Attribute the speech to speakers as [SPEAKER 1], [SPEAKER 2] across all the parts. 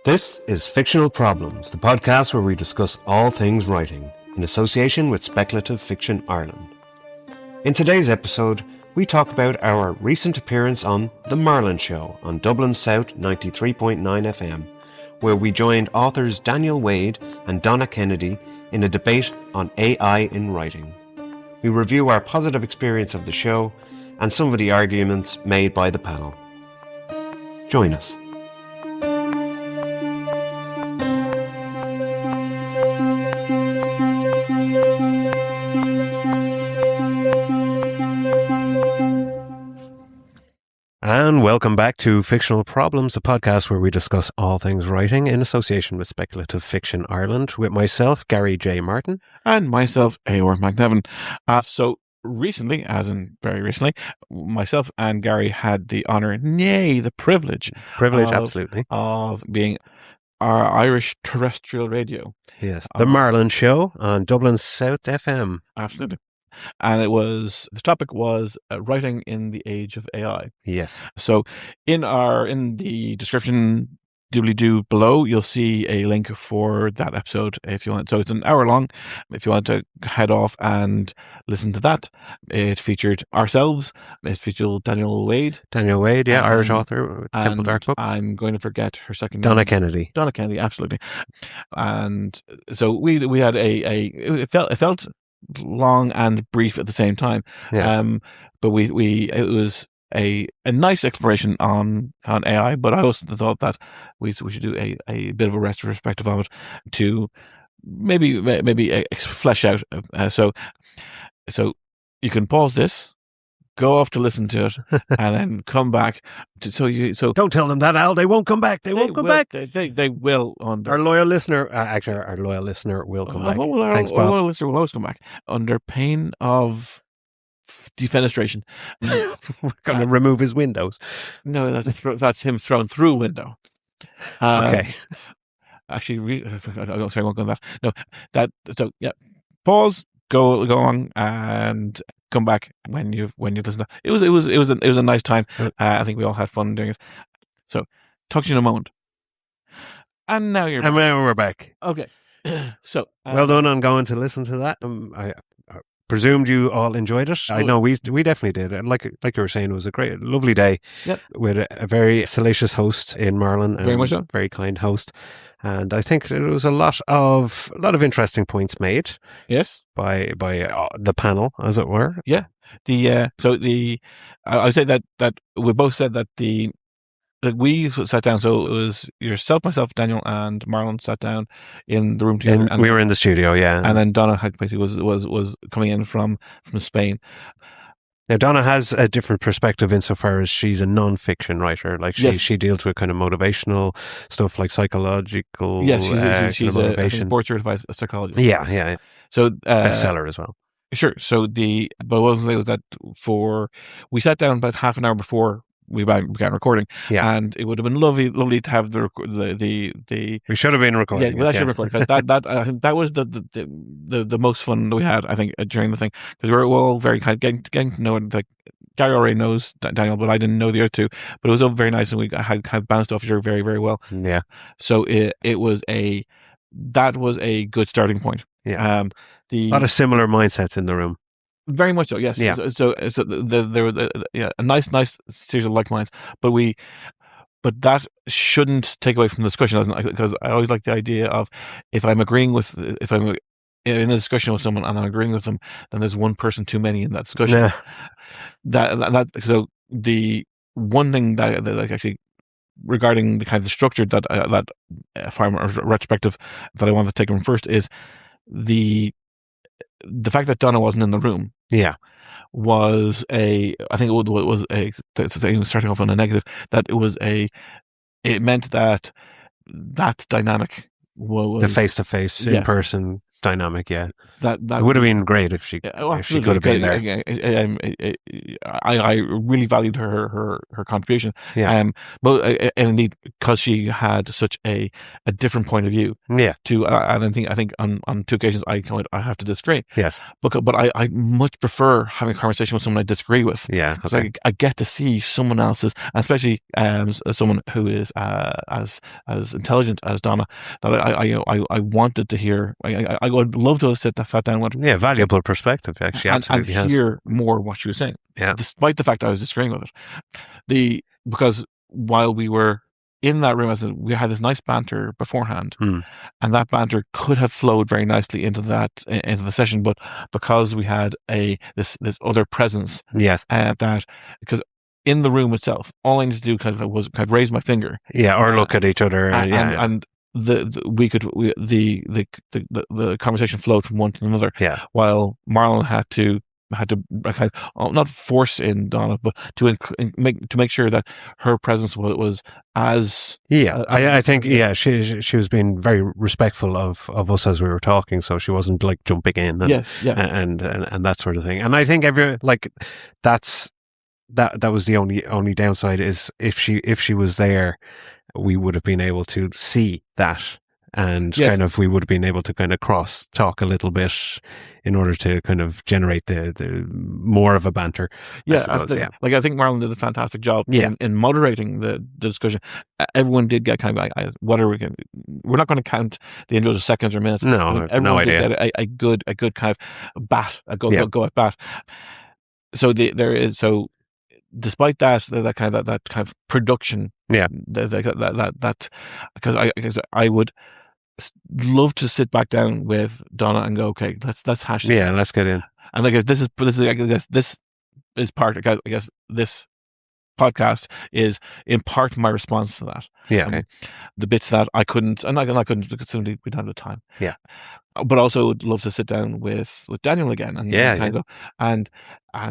[SPEAKER 1] This is Fictional Problems, the podcast where we discuss all things writing, in association with Speculative Fiction Ireland. In today's episode, we talk about our recent appearance on The Marlon Show on Dublin South 93.9 FM, where we joined authors Daniel Wade and Donna Kennedy in a debate on AI in writing. We review our positive experience of the show and some of the arguments made by the panel. Join us. And welcome back to Fictional Problems, the podcast where we discuss all things writing in association with Speculative Fiction Ireland, with myself, Gary J. Martin.
[SPEAKER 2] And myself, Eowyn McNevin. So recently, as in very recently, myself and Gary had the honour, nay, the privilege.
[SPEAKER 1] Absolutely.
[SPEAKER 2] Of being our Irish terrestrial radio.
[SPEAKER 1] Yes, The Marlon Show on Dublin South FM.
[SPEAKER 2] Absolutely. And the topic was writing in the age of AI.
[SPEAKER 1] Yes.
[SPEAKER 2] So in the description doobly-doo below, you'll see a link for that episode if you want. So it's an hour long. If you want to head off and listen to that, it featured ourselves. It featured Daniel Wade.
[SPEAKER 1] Yeah, Irish author, Temple Dark Book.
[SPEAKER 2] I'm going to forget her second
[SPEAKER 1] Donna
[SPEAKER 2] name.
[SPEAKER 1] Kennedy.
[SPEAKER 2] Donna Kennedy, absolutely. And so we had it felt long and brief at the same time.
[SPEAKER 1] Yeah.
[SPEAKER 2] But it was a nice exploration on AI, but I also thought that we should do a bit of a retrospective of it to maybe flesh out. So you can pause this, go off to listen to it, and then come back.
[SPEAKER 1] Don't tell them that, Al. They won't come back. They won't come back.
[SPEAKER 2] They will.
[SPEAKER 1] Our loyal listener, our loyal listener will come back.
[SPEAKER 2] Thanks, Bob. Our loyal listener will always come back under pain of defenestration.
[SPEAKER 1] We're going to remove his windows.
[SPEAKER 2] No, that's him thrown through a window.
[SPEAKER 1] Okay.
[SPEAKER 2] Actually, sorry, I won't go on that. No, so yeah. Pause. Go on and come back when you listen to it. It was a nice time. I think we all had fun doing it. So talk to you in a moment. And now
[SPEAKER 1] we're back.
[SPEAKER 2] Okay. So
[SPEAKER 1] well done on going to listen to that. I presumed you all enjoyed it. I know we definitely did. And like you were saying, it was a great, lovely day.
[SPEAKER 2] Yep.
[SPEAKER 1] With a very salacious host in Marlon.
[SPEAKER 2] Very much so.
[SPEAKER 1] Very kind host. And I think there was a lot of interesting points made.
[SPEAKER 2] Yes.
[SPEAKER 1] By the panel, as it were.
[SPEAKER 2] Yeah. I would say that we both said that we sat down. So it was yourself, myself, Daniel, and Marlon sat down in the room together.
[SPEAKER 1] And we were in the studio, yeah.
[SPEAKER 2] And then Donna was coming in from Spain.
[SPEAKER 1] Now, Donna has a different perspective insofar as she's a non-fiction writer. Like she deals with kind of motivational stuff, like psychological.
[SPEAKER 2] Yes, she's
[SPEAKER 1] motivation.
[SPEAKER 2] a board certified psychologist.
[SPEAKER 1] Yeah.
[SPEAKER 2] So
[SPEAKER 1] bestseller as well.
[SPEAKER 2] Sure. So but what I was going to say was that we sat down about half an hour before we began recording, and it would have been lovely to have the
[SPEAKER 1] we should have been recording.
[SPEAKER 2] Yeah, we should have recorded, because that was the most fun that we had, I think, during the thing, because we were all very kind of getting to know it. Like Gary already knows Daniel, but I didn't know the other two. But it was all very nice, and we had kind of bounced off each other very, very well.
[SPEAKER 1] Yeah.
[SPEAKER 2] So that was a good starting point.
[SPEAKER 1] Yeah. A lot of similar mindsets in the room.
[SPEAKER 2] Very much so, yes.
[SPEAKER 1] Yeah.
[SPEAKER 2] So there were a nice series of like minds, but that shouldn't take away from the discussion, because I always like the idea of if I'm in a discussion with someone and I'm agreeing with them, then there's one person too many in that discussion. Yeah. So the one thing that actually regarding the kind of the structure that from a retrospective that I want to take from first is the fact that Donna wasn't in the room.
[SPEAKER 1] Yeah.
[SPEAKER 2] Was starting off on a negative, that it meant that dynamic was
[SPEAKER 1] the face-to-face in person dynamic. Yeah,
[SPEAKER 2] that
[SPEAKER 1] it would have been great if she could have been there.
[SPEAKER 2] I really valued her contribution.
[SPEAKER 1] Yeah.
[SPEAKER 2] But and indeed, because she had such a different point of view.
[SPEAKER 1] Yeah.
[SPEAKER 2] And I think on 2 occasions I have to disagree.
[SPEAKER 1] Yes.
[SPEAKER 2] But I much prefer having a conversation with someone I disagree with.
[SPEAKER 1] Yeah.
[SPEAKER 2] Because I get to see someone else's, especially someone who is as intelligent as Donna, that I wanted to hear. I would love to have sat down with her.
[SPEAKER 1] Yeah, valuable perspective, actually. Absolutely
[SPEAKER 2] and hear more what she was saying.
[SPEAKER 1] Yeah.
[SPEAKER 2] Despite the fact I was disagreeing with it. Because while we were in that room, we had this nice banter beforehand, and that banter could have flowed very nicely into the session, but because we had this other presence,
[SPEAKER 1] yes,
[SPEAKER 2] that because in the room itself, all I needed to do was raise my finger,
[SPEAKER 1] or look at each other,
[SPEAKER 2] and the conversation flowed from one to another.
[SPEAKER 1] Yeah,
[SPEAKER 2] while Marlon had to kind of, not force in Donna, but to make sure that her presence was as
[SPEAKER 1] I think she was being very respectful of us as we were talking, so she wasn't like jumping in and that sort of thing. And I think that was the only downside, is if she was there, we would have been able to see that, and kind of we would have been able to kind of cross talk a little bit in order to kind of generate the more of a banter.
[SPEAKER 2] I think Marlon did a fantastic job in moderating the discussion. Everyone did get kind of we're not going to count the individual seconds or minutes.
[SPEAKER 1] No,
[SPEAKER 2] everyone
[SPEAKER 1] did
[SPEAKER 2] get a good kind of bat, go at bat. So despite that kind of production, that because I would love to sit back down with Donna and go, okay, let's hash this.
[SPEAKER 1] Yeah, let's get in.
[SPEAKER 2] And I guess this is part. I guess this podcast is in part my response to that.
[SPEAKER 1] Yeah,
[SPEAKER 2] the bits that I couldn't, and I couldn't because simply we didn't have the time.
[SPEAKER 1] Yeah,
[SPEAKER 2] but also would love to sit down with Daniel again and kind of go and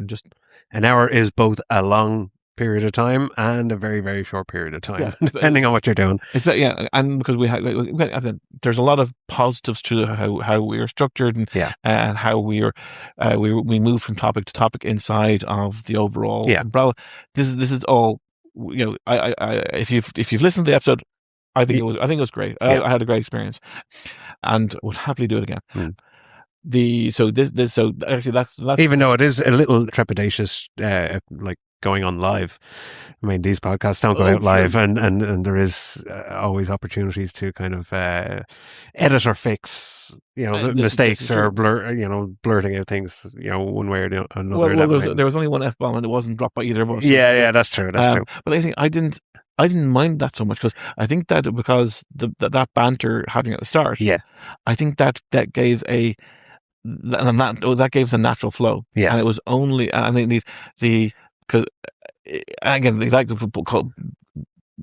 [SPEAKER 2] just.
[SPEAKER 1] An hour is both a long period of time and a very, very short period of time, depending on what you're doing.
[SPEAKER 2] And because there's a lot of positives to how we are structured and how we move from topic to topic inside of the overall umbrella. This is all, if you've listened to the episode, I think it was great. I had a great experience, and would happily do it again. So actually that's
[SPEAKER 1] even though it is a little trepidatious, like going on live. I mean, these podcasts don't go out live, and there is always opportunities to kind of edit or fix, mistakes or blurting out things, one way or another.
[SPEAKER 2] Well, there was only one F-bomb, and it wasn't dropped by either of us.
[SPEAKER 1] Yeah, that's true. That's true.
[SPEAKER 2] But I think I didn't mind that so much, because I think that because that banter happening at the start, I think that gave that gave the natural flow. And it was only, I think because again, that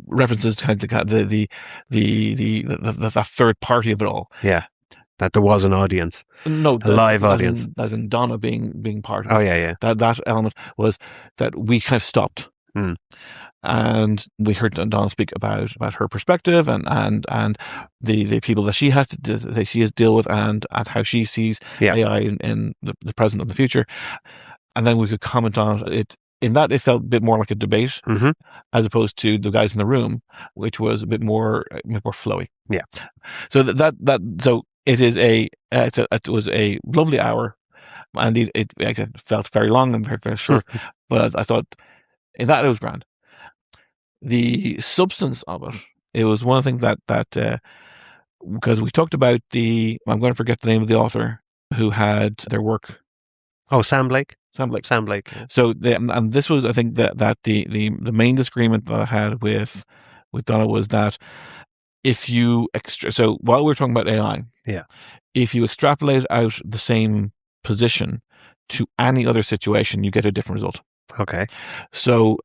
[SPEAKER 2] references to the third party of it all.
[SPEAKER 1] Yeah, that there was an audience.
[SPEAKER 2] No,
[SPEAKER 1] a live audience,
[SPEAKER 2] as in Donna being part of
[SPEAKER 1] it.
[SPEAKER 2] Oh
[SPEAKER 1] yeah.
[SPEAKER 2] That element was that we kind of stopped. And we heard Donna speak about her perspective and the people that she has to deal with, and how she sees AI in the present and the future. And then we could comment on it. In that, it felt a bit more like a debate, as opposed to the guys in the room, which was a bit more flowy.
[SPEAKER 1] Yeah.
[SPEAKER 2] So so it was a lovely hour, and it felt very long and very, very short. But I thought in that it was grand. The substance of it was one thing that because we talked about I'm going to forget the name of the author who had their work.
[SPEAKER 1] Oh, Sam Blake.
[SPEAKER 2] Yeah. So and this was, I think, that the main disagreement that I had with Donna was that so while we're talking about AI, if you extrapolate out the same position to any other situation, you get a different result.
[SPEAKER 1] Okay.
[SPEAKER 2] So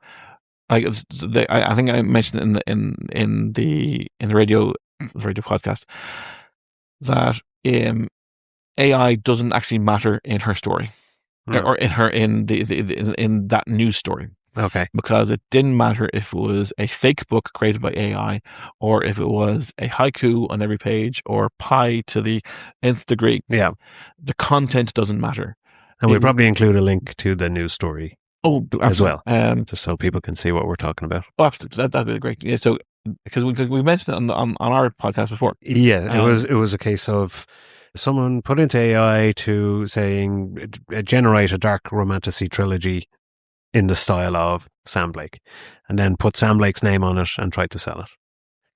[SPEAKER 2] I think I mentioned in the radio podcast that AI doesn't actually matter in her story, or in that news story.
[SPEAKER 1] Okay.
[SPEAKER 2] because it didn't matter if it was a fake book created by AI or if it was a haiku on every page or pi to the nth degree.
[SPEAKER 1] Yeah.
[SPEAKER 2] The content doesn't matter.
[SPEAKER 1] And we'll probably include a link to the news story as well, just so people can see what we're talking about.
[SPEAKER 2] Oh, absolutely. That'd be great. Yeah. So because we mentioned it on our podcast before.
[SPEAKER 1] Yeah, it was a case of someone put into AI to saying generate a dark romantasy trilogy in the style of Sam Blake, and then put Sam Blake's name on it and tried to sell it.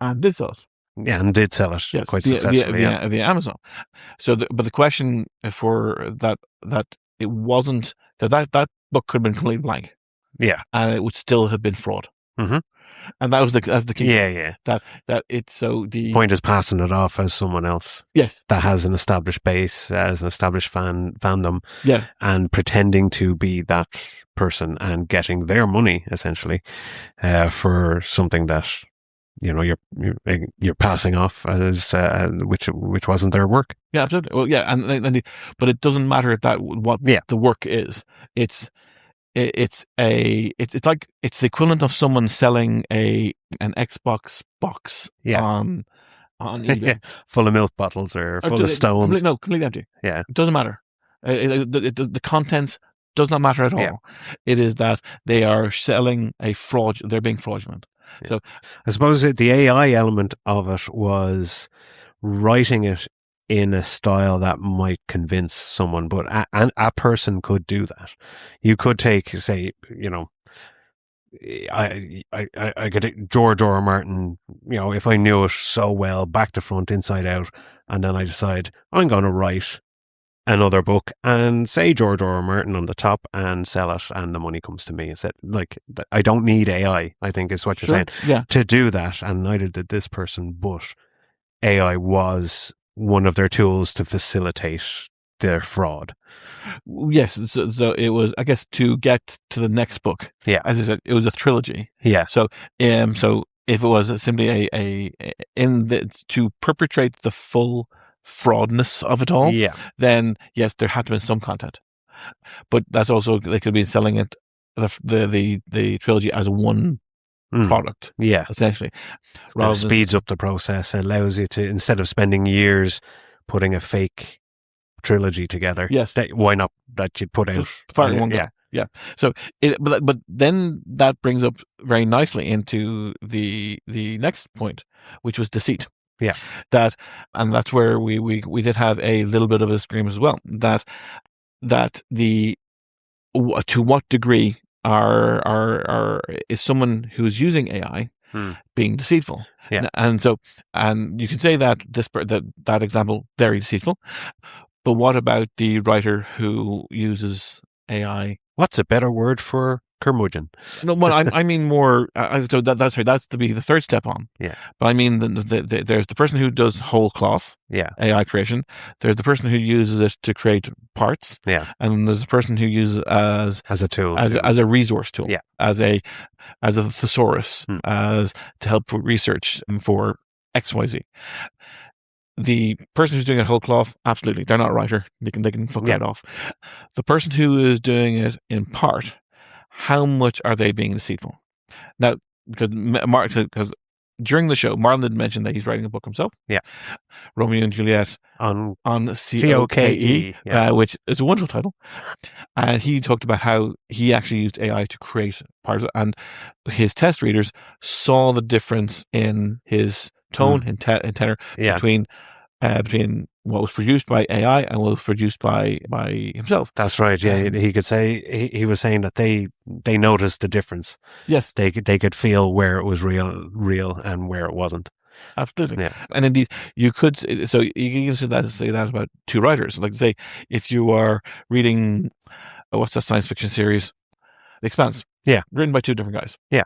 [SPEAKER 2] And did sell it.
[SPEAKER 1] Yeah, and did sell it quite successfully
[SPEAKER 2] via Amazon. So, but the question for that it wasn't that book could have been completely blank.
[SPEAKER 1] Yeah,
[SPEAKER 2] and it would still have been fraud.
[SPEAKER 1] Mm-hmm.
[SPEAKER 2] And that was the key.
[SPEAKER 1] Yeah.
[SPEAKER 2] That it's so the
[SPEAKER 1] point is passing it off as someone else.
[SPEAKER 2] Yes,
[SPEAKER 1] that has an established base, as an established fandom.
[SPEAKER 2] Yeah,
[SPEAKER 1] and pretending to be that person and getting their money essentially for something that you're passing off as which wasn't their work.
[SPEAKER 2] Yeah, absolutely. Well, yeah, but it doesn't matter what the work is. It's the equivalent of someone selling an Xbox box on eBay.
[SPEAKER 1] Full of milk bottles or full of stones.
[SPEAKER 2] Completely empty.
[SPEAKER 1] Yeah,
[SPEAKER 2] it doesn't matter. The contents does not matter at all.
[SPEAKER 1] Yeah.
[SPEAKER 2] It is that they are selling a fraud. They're being fraudulent. Yeah. So
[SPEAKER 1] I suppose the AI element of it was writing it in a style that might convince someone, but a person could do that. You could take, say, I could take George R. R. Martin, if I knew it so well, back to front, inside out, and then I decide I'm going to write another book and say George R. R. Martin on the top and sell it, and the money comes to me. Is it I don't need AI, I think is what you're saying, to do that, and neither did this person, but AI was one of their tools to facilitate their fraud.
[SPEAKER 2] Yes, so it was, I guess, to get to the next book.
[SPEAKER 1] Yeah,
[SPEAKER 2] as I said, it was a trilogy.
[SPEAKER 1] Yeah.
[SPEAKER 2] So if it was simply to perpetrate the full fraudness of it all, then yes, there had to be some content. But that's also, they could be selling it the trilogy as one product. Yeah, essentially.
[SPEAKER 1] It speeds up the process, allows you to, instead of spending years putting a fake trilogy together.
[SPEAKER 2] Yes.
[SPEAKER 1] Why not that you put out
[SPEAKER 2] one go? Yeah. So but then that brings up very nicely into the next point, which was deceit.
[SPEAKER 1] Yeah.
[SPEAKER 2] And that's where we did have a little bit of a disagreement as well. That to what degree is someone who's using AI being deceitful?
[SPEAKER 1] Yeah.
[SPEAKER 2] And you can say that that example, very deceitful. But what about the writer who uses AI?
[SPEAKER 1] What's a better word for curmudgeon?
[SPEAKER 2] No, well, I mean more. So that's the third step on.
[SPEAKER 1] Yeah.
[SPEAKER 2] But I mean, there's the person who does whole cloth.
[SPEAKER 1] Yeah.
[SPEAKER 2] AI creation. There's the person who uses it to create parts.
[SPEAKER 1] Yeah.
[SPEAKER 2] And there's the person who uses it as
[SPEAKER 1] a tool,
[SPEAKER 2] as a resource tool. Yeah. As a thesaurus, as to help with research for XYZ. The person who's doing it whole cloth, absolutely, they're not a writer. They can fuck that off. The person who is doing it in part, how much are they being deceitful? Now, because during the show, Marlon did mention that he's writing a book himself.
[SPEAKER 1] Yeah,
[SPEAKER 2] Romeo and Juliet
[SPEAKER 1] on
[SPEAKER 2] COKE, which is a wonderful title. And he talked about how he actually used AI to create parts, and his test readers saw the difference in his tone and tenor between what was produced by AI and what was produced by himself.
[SPEAKER 1] That's right. Yeah, he could say he was saying that they noticed the difference.
[SPEAKER 2] Yes,
[SPEAKER 1] they could feel where it was real and where it wasn't.
[SPEAKER 2] Absolutely. Yeah. And indeed, you could say that about two writers. Like say, if you are reading what's that science fiction series, The Expanse?
[SPEAKER 1] Yeah,
[SPEAKER 2] written by two different guys.
[SPEAKER 1] Yeah.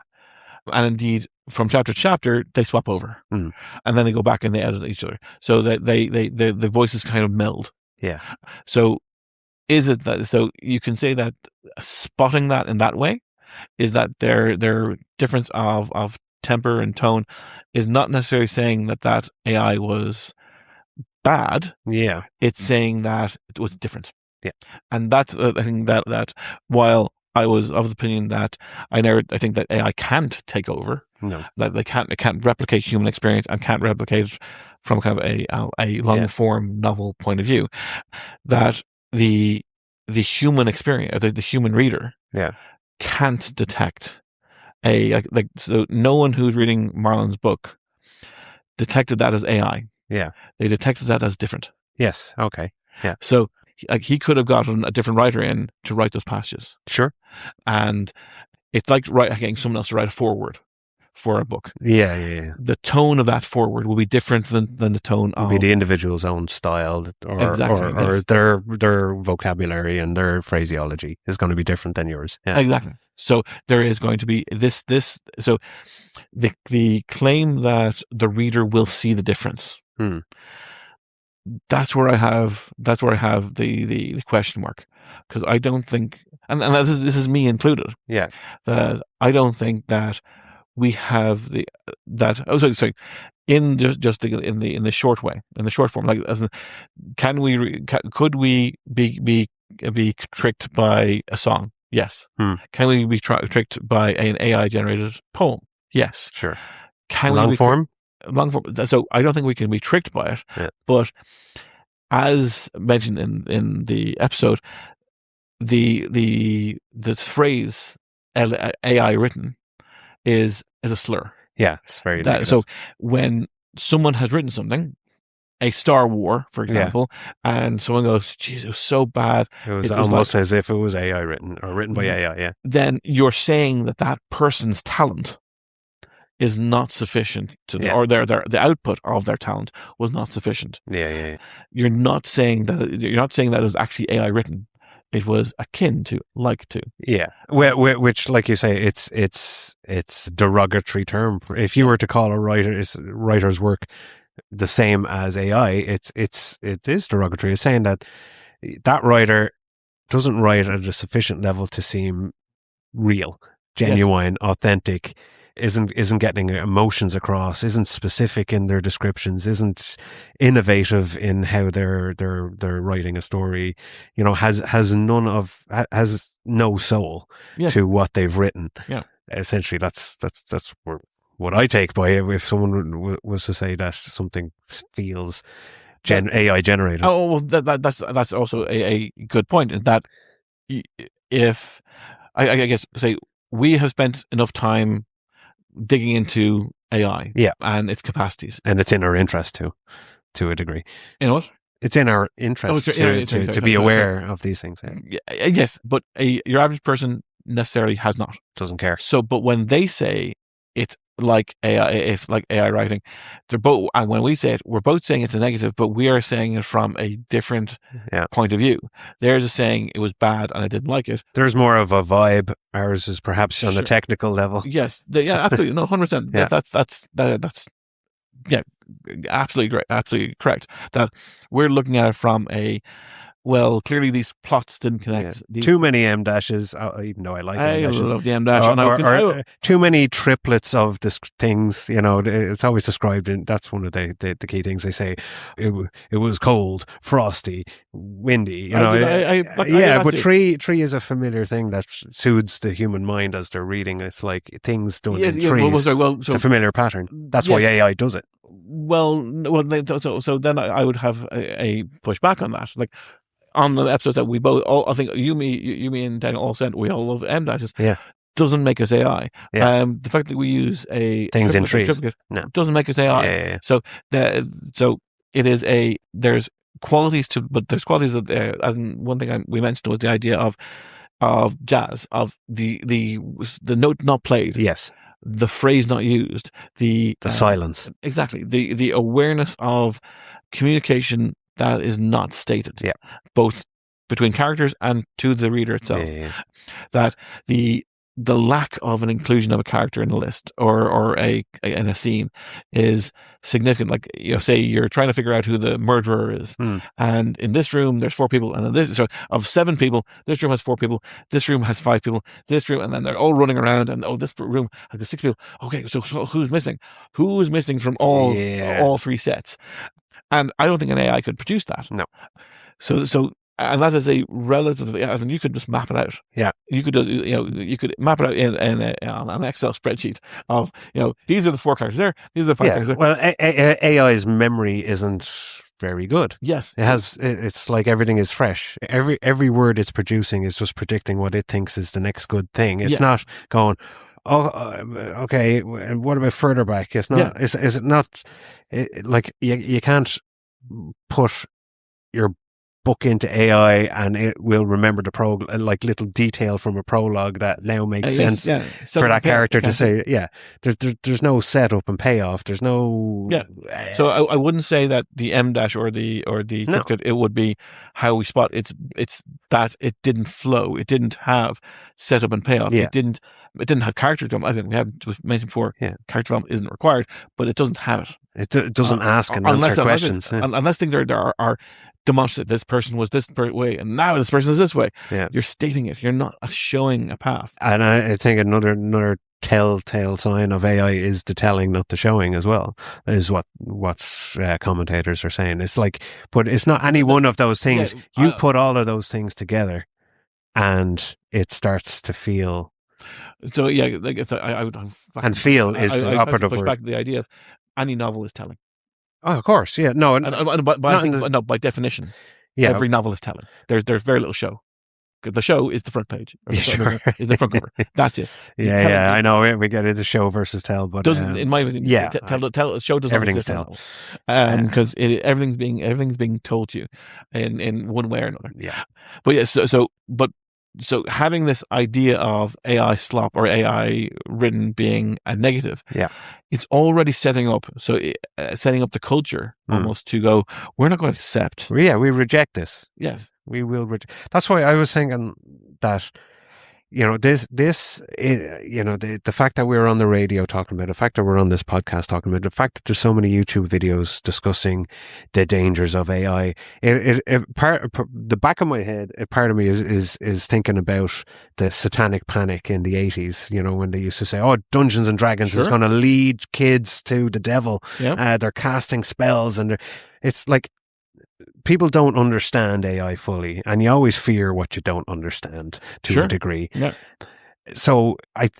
[SPEAKER 2] And indeed, from chapter to chapter, they swap over, and then they go back and they edit each other, so that the voices kind of meld.
[SPEAKER 1] Yeah.
[SPEAKER 2] So, is it that? So you can say that spotting that in that way is that their difference of temper and tone is not necessarily saying that AI was bad.
[SPEAKER 1] Yeah.
[SPEAKER 2] It's saying that it was different.
[SPEAKER 1] Yeah.
[SPEAKER 2] And that's I think that while I was of the opinion that I think that AI can't take over.
[SPEAKER 1] No.
[SPEAKER 2] That it can't replicate human experience and can't replicate from kind of a long form novel point of view. That the human experience, the human reader, can't detect so no one who's reading Marlon's book detected that as AI.
[SPEAKER 1] Yeah.
[SPEAKER 2] They detected that as different.
[SPEAKER 1] Yes. Okay. Yeah.
[SPEAKER 2] So he could have gotten a different writer in to write those passages.
[SPEAKER 1] Sure.
[SPEAKER 2] And it's like getting someone else to write a foreword for a book.
[SPEAKER 1] Yeah.
[SPEAKER 2] The tone of that foreword will be different than the tone of...
[SPEAKER 1] Will be the individual's own style or their vocabulary and their phraseology is going to be different than yours. Yeah.
[SPEAKER 2] Exactly. So there is going to be so the claim that the reader will see the difference. That's where I have the question mark, because I don't think, and this is me included.
[SPEAKER 1] Yeah.
[SPEAKER 2] That I don't think that we have in the short way, in the short form, like could we be tricked by a song? Yes. Can we be tricked by an AI generated poem? Yes.
[SPEAKER 1] Sure.
[SPEAKER 2] Long form. So I don't think we can be tricked by it.
[SPEAKER 1] Yeah.
[SPEAKER 2] But as mentioned in the episode, the phrase AI written is a slur.
[SPEAKER 1] Yeah, it's very negative.
[SPEAKER 2] So when someone has written something, a Star War, for example, and someone goes, "Geez, it was so bad."
[SPEAKER 1] It was almost as if it was AI written or written by AI. Yeah.
[SPEAKER 2] Then you're saying that person's talent is not sufficient or the output of their talent was not sufficient.
[SPEAKER 1] Yeah.
[SPEAKER 2] You're not saying that it was actually AI written. It was akin to, like to.
[SPEAKER 1] Yeah. Which, like you say, it's derogatory term. If you were to call a writer's work the same as AI, it is derogatory. It's saying that writer doesn't write at a sufficient level to seem real, genuine, authentic, isn't getting emotions across, isn't specific in their descriptions, isn't innovative in how they're writing a story, has no soul to what they've written.
[SPEAKER 2] Yeah.
[SPEAKER 1] Essentially that's what I take by it if someone was to say that something feels AI generated.
[SPEAKER 2] Oh, well, that's also a good point, in that if I guess say we have spent enough time digging into AI and its capacities,
[SPEAKER 1] and it's in our interest to a degree.
[SPEAKER 2] You know what?
[SPEAKER 1] It's in our interest to be aware of these things.
[SPEAKER 2] Yes, but your average person necessarily has not.
[SPEAKER 1] Doesn't care.
[SPEAKER 2] So, but when they say it's like AI writing, they're both, and when we say it, we're both saying it's a negative, but we are saying it from a different point of view. They're just saying it was bad and I didn't like it.
[SPEAKER 1] There's more of a vibe. Ours is perhaps on the technical level.
[SPEAKER 2] Yes, absolutely, no, 100%. That's absolutely great, absolutely correct. That we're looking at it from well, clearly these plots didn't connect.
[SPEAKER 1] Too many M dashes, even though I like M dashes.
[SPEAKER 2] I love the M dash.
[SPEAKER 1] Too many triplets of things, it's always described in, that's one of the key things they say. It was cold, frosty, windy, but tree is a familiar thing that soothes the human mind as they're reading. It's like things done in trees. It's a familiar pattern. That's why AI does it.
[SPEAKER 2] So then I would have a pushback on that. Like, on the episodes that we both, I think you, me, and Daniel all said we all love M dashes.
[SPEAKER 1] Yeah,
[SPEAKER 2] doesn't make us AI.
[SPEAKER 1] Yeah.
[SPEAKER 2] The fact that we use
[SPEAKER 1] things in trees
[SPEAKER 2] doesn't make us AI.
[SPEAKER 1] Yeah.
[SPEAKER 2] So it is there's qualities but there's qualities that as one thing we mentioned was the idea of jazz, of the note not played.
[SPEAKER 1] Yes.
[SPEAKER 2] The phrase not used. The
[SPEAKER 1] silence.
[SPEAKER 2] Exactly. The awareness of communication that is not stated, both between characters and to the reader itself. That the lack of an inclusion of a character in a list or in a scene is significant. Like, say you're trying to figure out who the murderer is, and in this room there's 4 people, and of 7 people, this room has 4 people, this room has 5 people, this room, and then they're all running around, and this room has 6 people. Okay, so who's missing? Who's missing from all 3 sets? And I don't think an AI could produce that.
[SPEAKER 1] No.
[SPEAKER 2] So and that is a relatively, as in you could just map it out.
[SPEAKER 1] Yeah.
[SPEAKER 2] You could just, you could map it out on an Excel spreadsheet of, these are the 4 characters there, these are the 5 characters there.
[SPEAKER 1] Well, AI's memory isn't very good.
[SPEAKER 2] Yes.
[SPEAKER 1] It's like everything is fresh. Every word it's producing is just predicting what it thinks is the next good thing. It's not going, okay, what about further back? It's not, is it not, like you can't put your book into AI and it will remember the like little detail from a prologue that now makes sense for that character to say, there's no setup and payoff. There's no...
[SPEAKER 2] So I wouldn't say that the M dash or the typical, it would be how we spot. It's that it didn't flow. It didn't have setup and payoff. It didn't have character development. I think we have mentioned before, character development isn't required, but it doesn't have it.
[SPEAKER 1] It doesn't ask and answer questions.
[SPEAKER 2] Unless things are demonstrative. This person was this way, and now this person is this way.
[SPEAKER 1] Yeah.
[SPEAKER 2] You're stating it. You're not showing a path.
[SPEAKER 1] And I think another telltale sign of AI is the telling, not the showing, as well. Is what commentators are saying. It's like, but it's not any one of those things. You put all of those things together, and it starts to feel.
[SPEAKER 2] So like it's I would
[SPEAKER 1] and feel is the operative
[SPEAKER 2] push
[SPEAKER 1] word.
[SPEAKER 2] Back to the idea of any novel is telling.
[SPEAKER 1] Oh, of course, yeah. No,
[SPEAKER 2] by definition, every novel is telling. There's very little show. The show is the front page. Is the front cover. That's it.
[SPEAKER 1] I know. We get into show versus tell, but
[SPEAKER 2] doesn't, in my opinion, tell show doesn't
[SPEAKER 1] everything's
[SPEAKER 2] exist because everything's being told to you in one way or another.
[SPEAKER 1] Yeah,
[SPEAKER 2] but so having this idea of AI slop or AI written being a negative, it's already setting up the culture almost to go, we're not going to accept.
[SPEAKER 1] We reject this.
[SPEAKER 2] Yes,
[SPEAKER 1] we will reject. That's why I was thinking that, the fact that we're on the radio talking about it, the fact that we're on this podcast talking about it, the fact that there's so many YouTube videos discussing the dangers of AI, the back of my head, a part of me is thinking about the satanic panic in the 80s, when they used to say, Dungeons and Dragons is going to lead kids to the devil. They're casting spells, and it's like, people don't understand AI fully, and you always fear what you don't understand to a degree.
[SPEAKER 2] Yeah.
[SPEAKER 1] So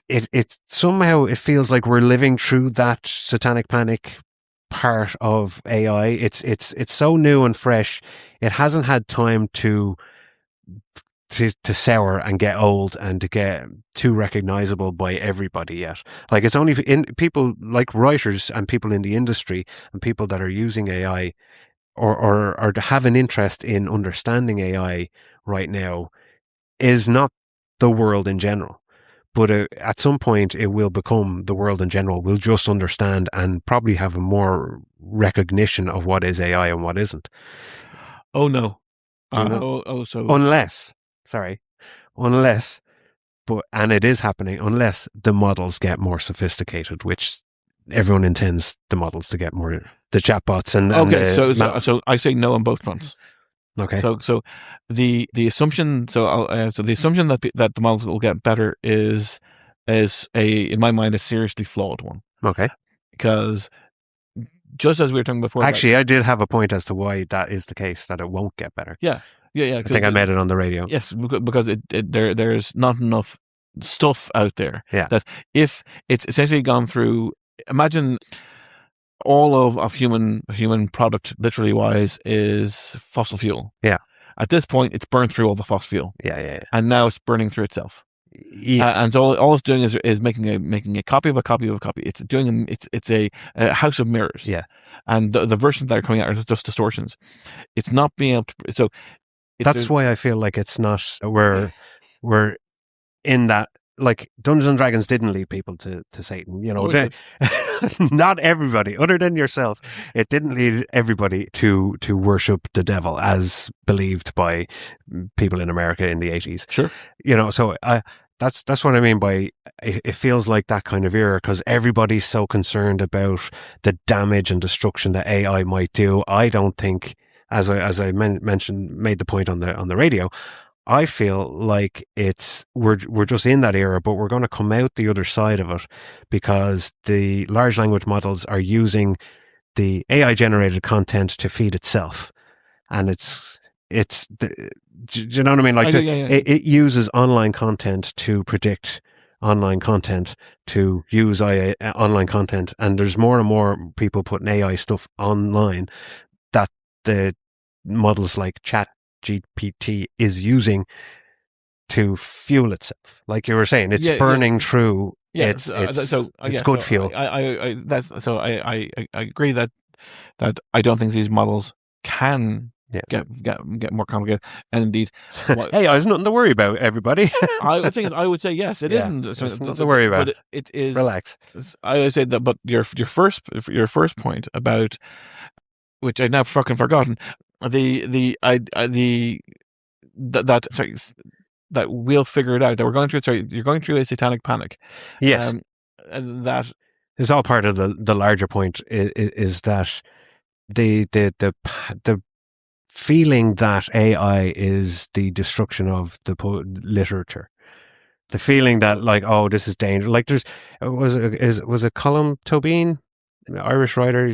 [SPEAKER 1] it somehow it feels like we're living through that satanic panic part of AI. It's so new and fresh. It hasn't had time to sour and get old and to get too recognizable by everybody yet. Like, it's only in people like writers and people in the industry and people that are using AI or to have an interest in understanding AI right now is not the world in general. But at some point it will become the world in general. We'll just understand and probably have a more recognition of what is AI and what isn't.
[SPEAKER 2] Oh, no.
[SPEAKER 1] Unless, and it is happening, unless the models get more sophisticated, which everyone intends the models to get more, the chatbots and
[SPEAKER 2] so I say no on both fronts.
[SPEAKER 1] Okay.
[SPEAKER 2] So the assumption the assumption that the models will get better is in my mind a seriously flawed one.
[SPEAKER 1] Okay.
[SPEAKER 2] Because just as we were talking before,
[SPEAKER 1] actually, I did have a point as to why that is the case, that it won't get better.
[SPEAKER 2] Yeah.
[SPEAKER 1] I think I made it on the radio.
[SPEAKER 2] Yes, because there's not enough stuff out there.
[SPEAKER 1] Yeah.
[SPEAKER 2] That if it's essentially gone through. Imagine all of human product, literally wise, is fossil fuel.
[SPEAKER 1] Yeah.
[SPEAKER 2] At this point, it's burned through all the fossil fuel.
[SPEAKER 1] Yeah.
[SPEAKER 2] And now it's burning through itself.
[SPEAKER 1] Yeah.
[SPEAKER 2] And so all it's doing is making a copy of a copy of a copy. It's doing it's a house of mirrors.
[SPEAKER 1] Yeah.
[SPEAKER 2] And the versions that are coming out are just distortions. It's not being able to. So
[SPEAKER 1] that's why I feel like it's not. We're in that. Like, Dungeons and Dragons didn't lead people to Satan, not everybody, other than yourself. It didn't lead everybody to worship the devil as believed by people in America in the 80s.
[SPEAKER 2] Sure.
[SPEAKER 1] So that's what I mean by it feels like that kind of era, because everybody's so concerned about the damage and destruction that AI might do. I don't think, as I mentioned, made the point on the radio, I feel like we're just in that era, but we're going to come out the other side of it, because the large language models are using the AI generated content to feed itself, and it's do you know what I mean? Like
[SPEAKER 2] yeah.
[SPEAKER 1] it uses online content to predict online content, to use online content, and there's more and more people putting AI stuff online that the models like ChatGPT is using to fuel itself. Like you were saying, it's burning through.
[SPEAKER 2] Yeah,
[SPEAKER 1] It's good fuel.
[SPEAKER 2] I agree that I don't think these models can get more complicated. And indeed,
[SPEAKER 1] hey, there's nothing to worry about, everybody.
[SPEAKER 2] I would say yes, it isn't.
[SPEAKER 1] There's nothing to worry about.
[SPEAKER 2] But it is.
[SPEAKER 1] Relax.
[SPEAKER 2] I would say that, but your first point about, which I'd now fucking forgotten, that we'll figure it out. That we're going through. Sorry, you're going through a satanic panic.
[SPEAKER 1] Yes,
[SPEAKER 2] and that
[SPEAKER 1] is all part of the larger point. Is that the feeling that AI is the destruction of the literature. The feeling that, like, oh, this is dangerous. Like, was it Colm Tobin, Irish writer?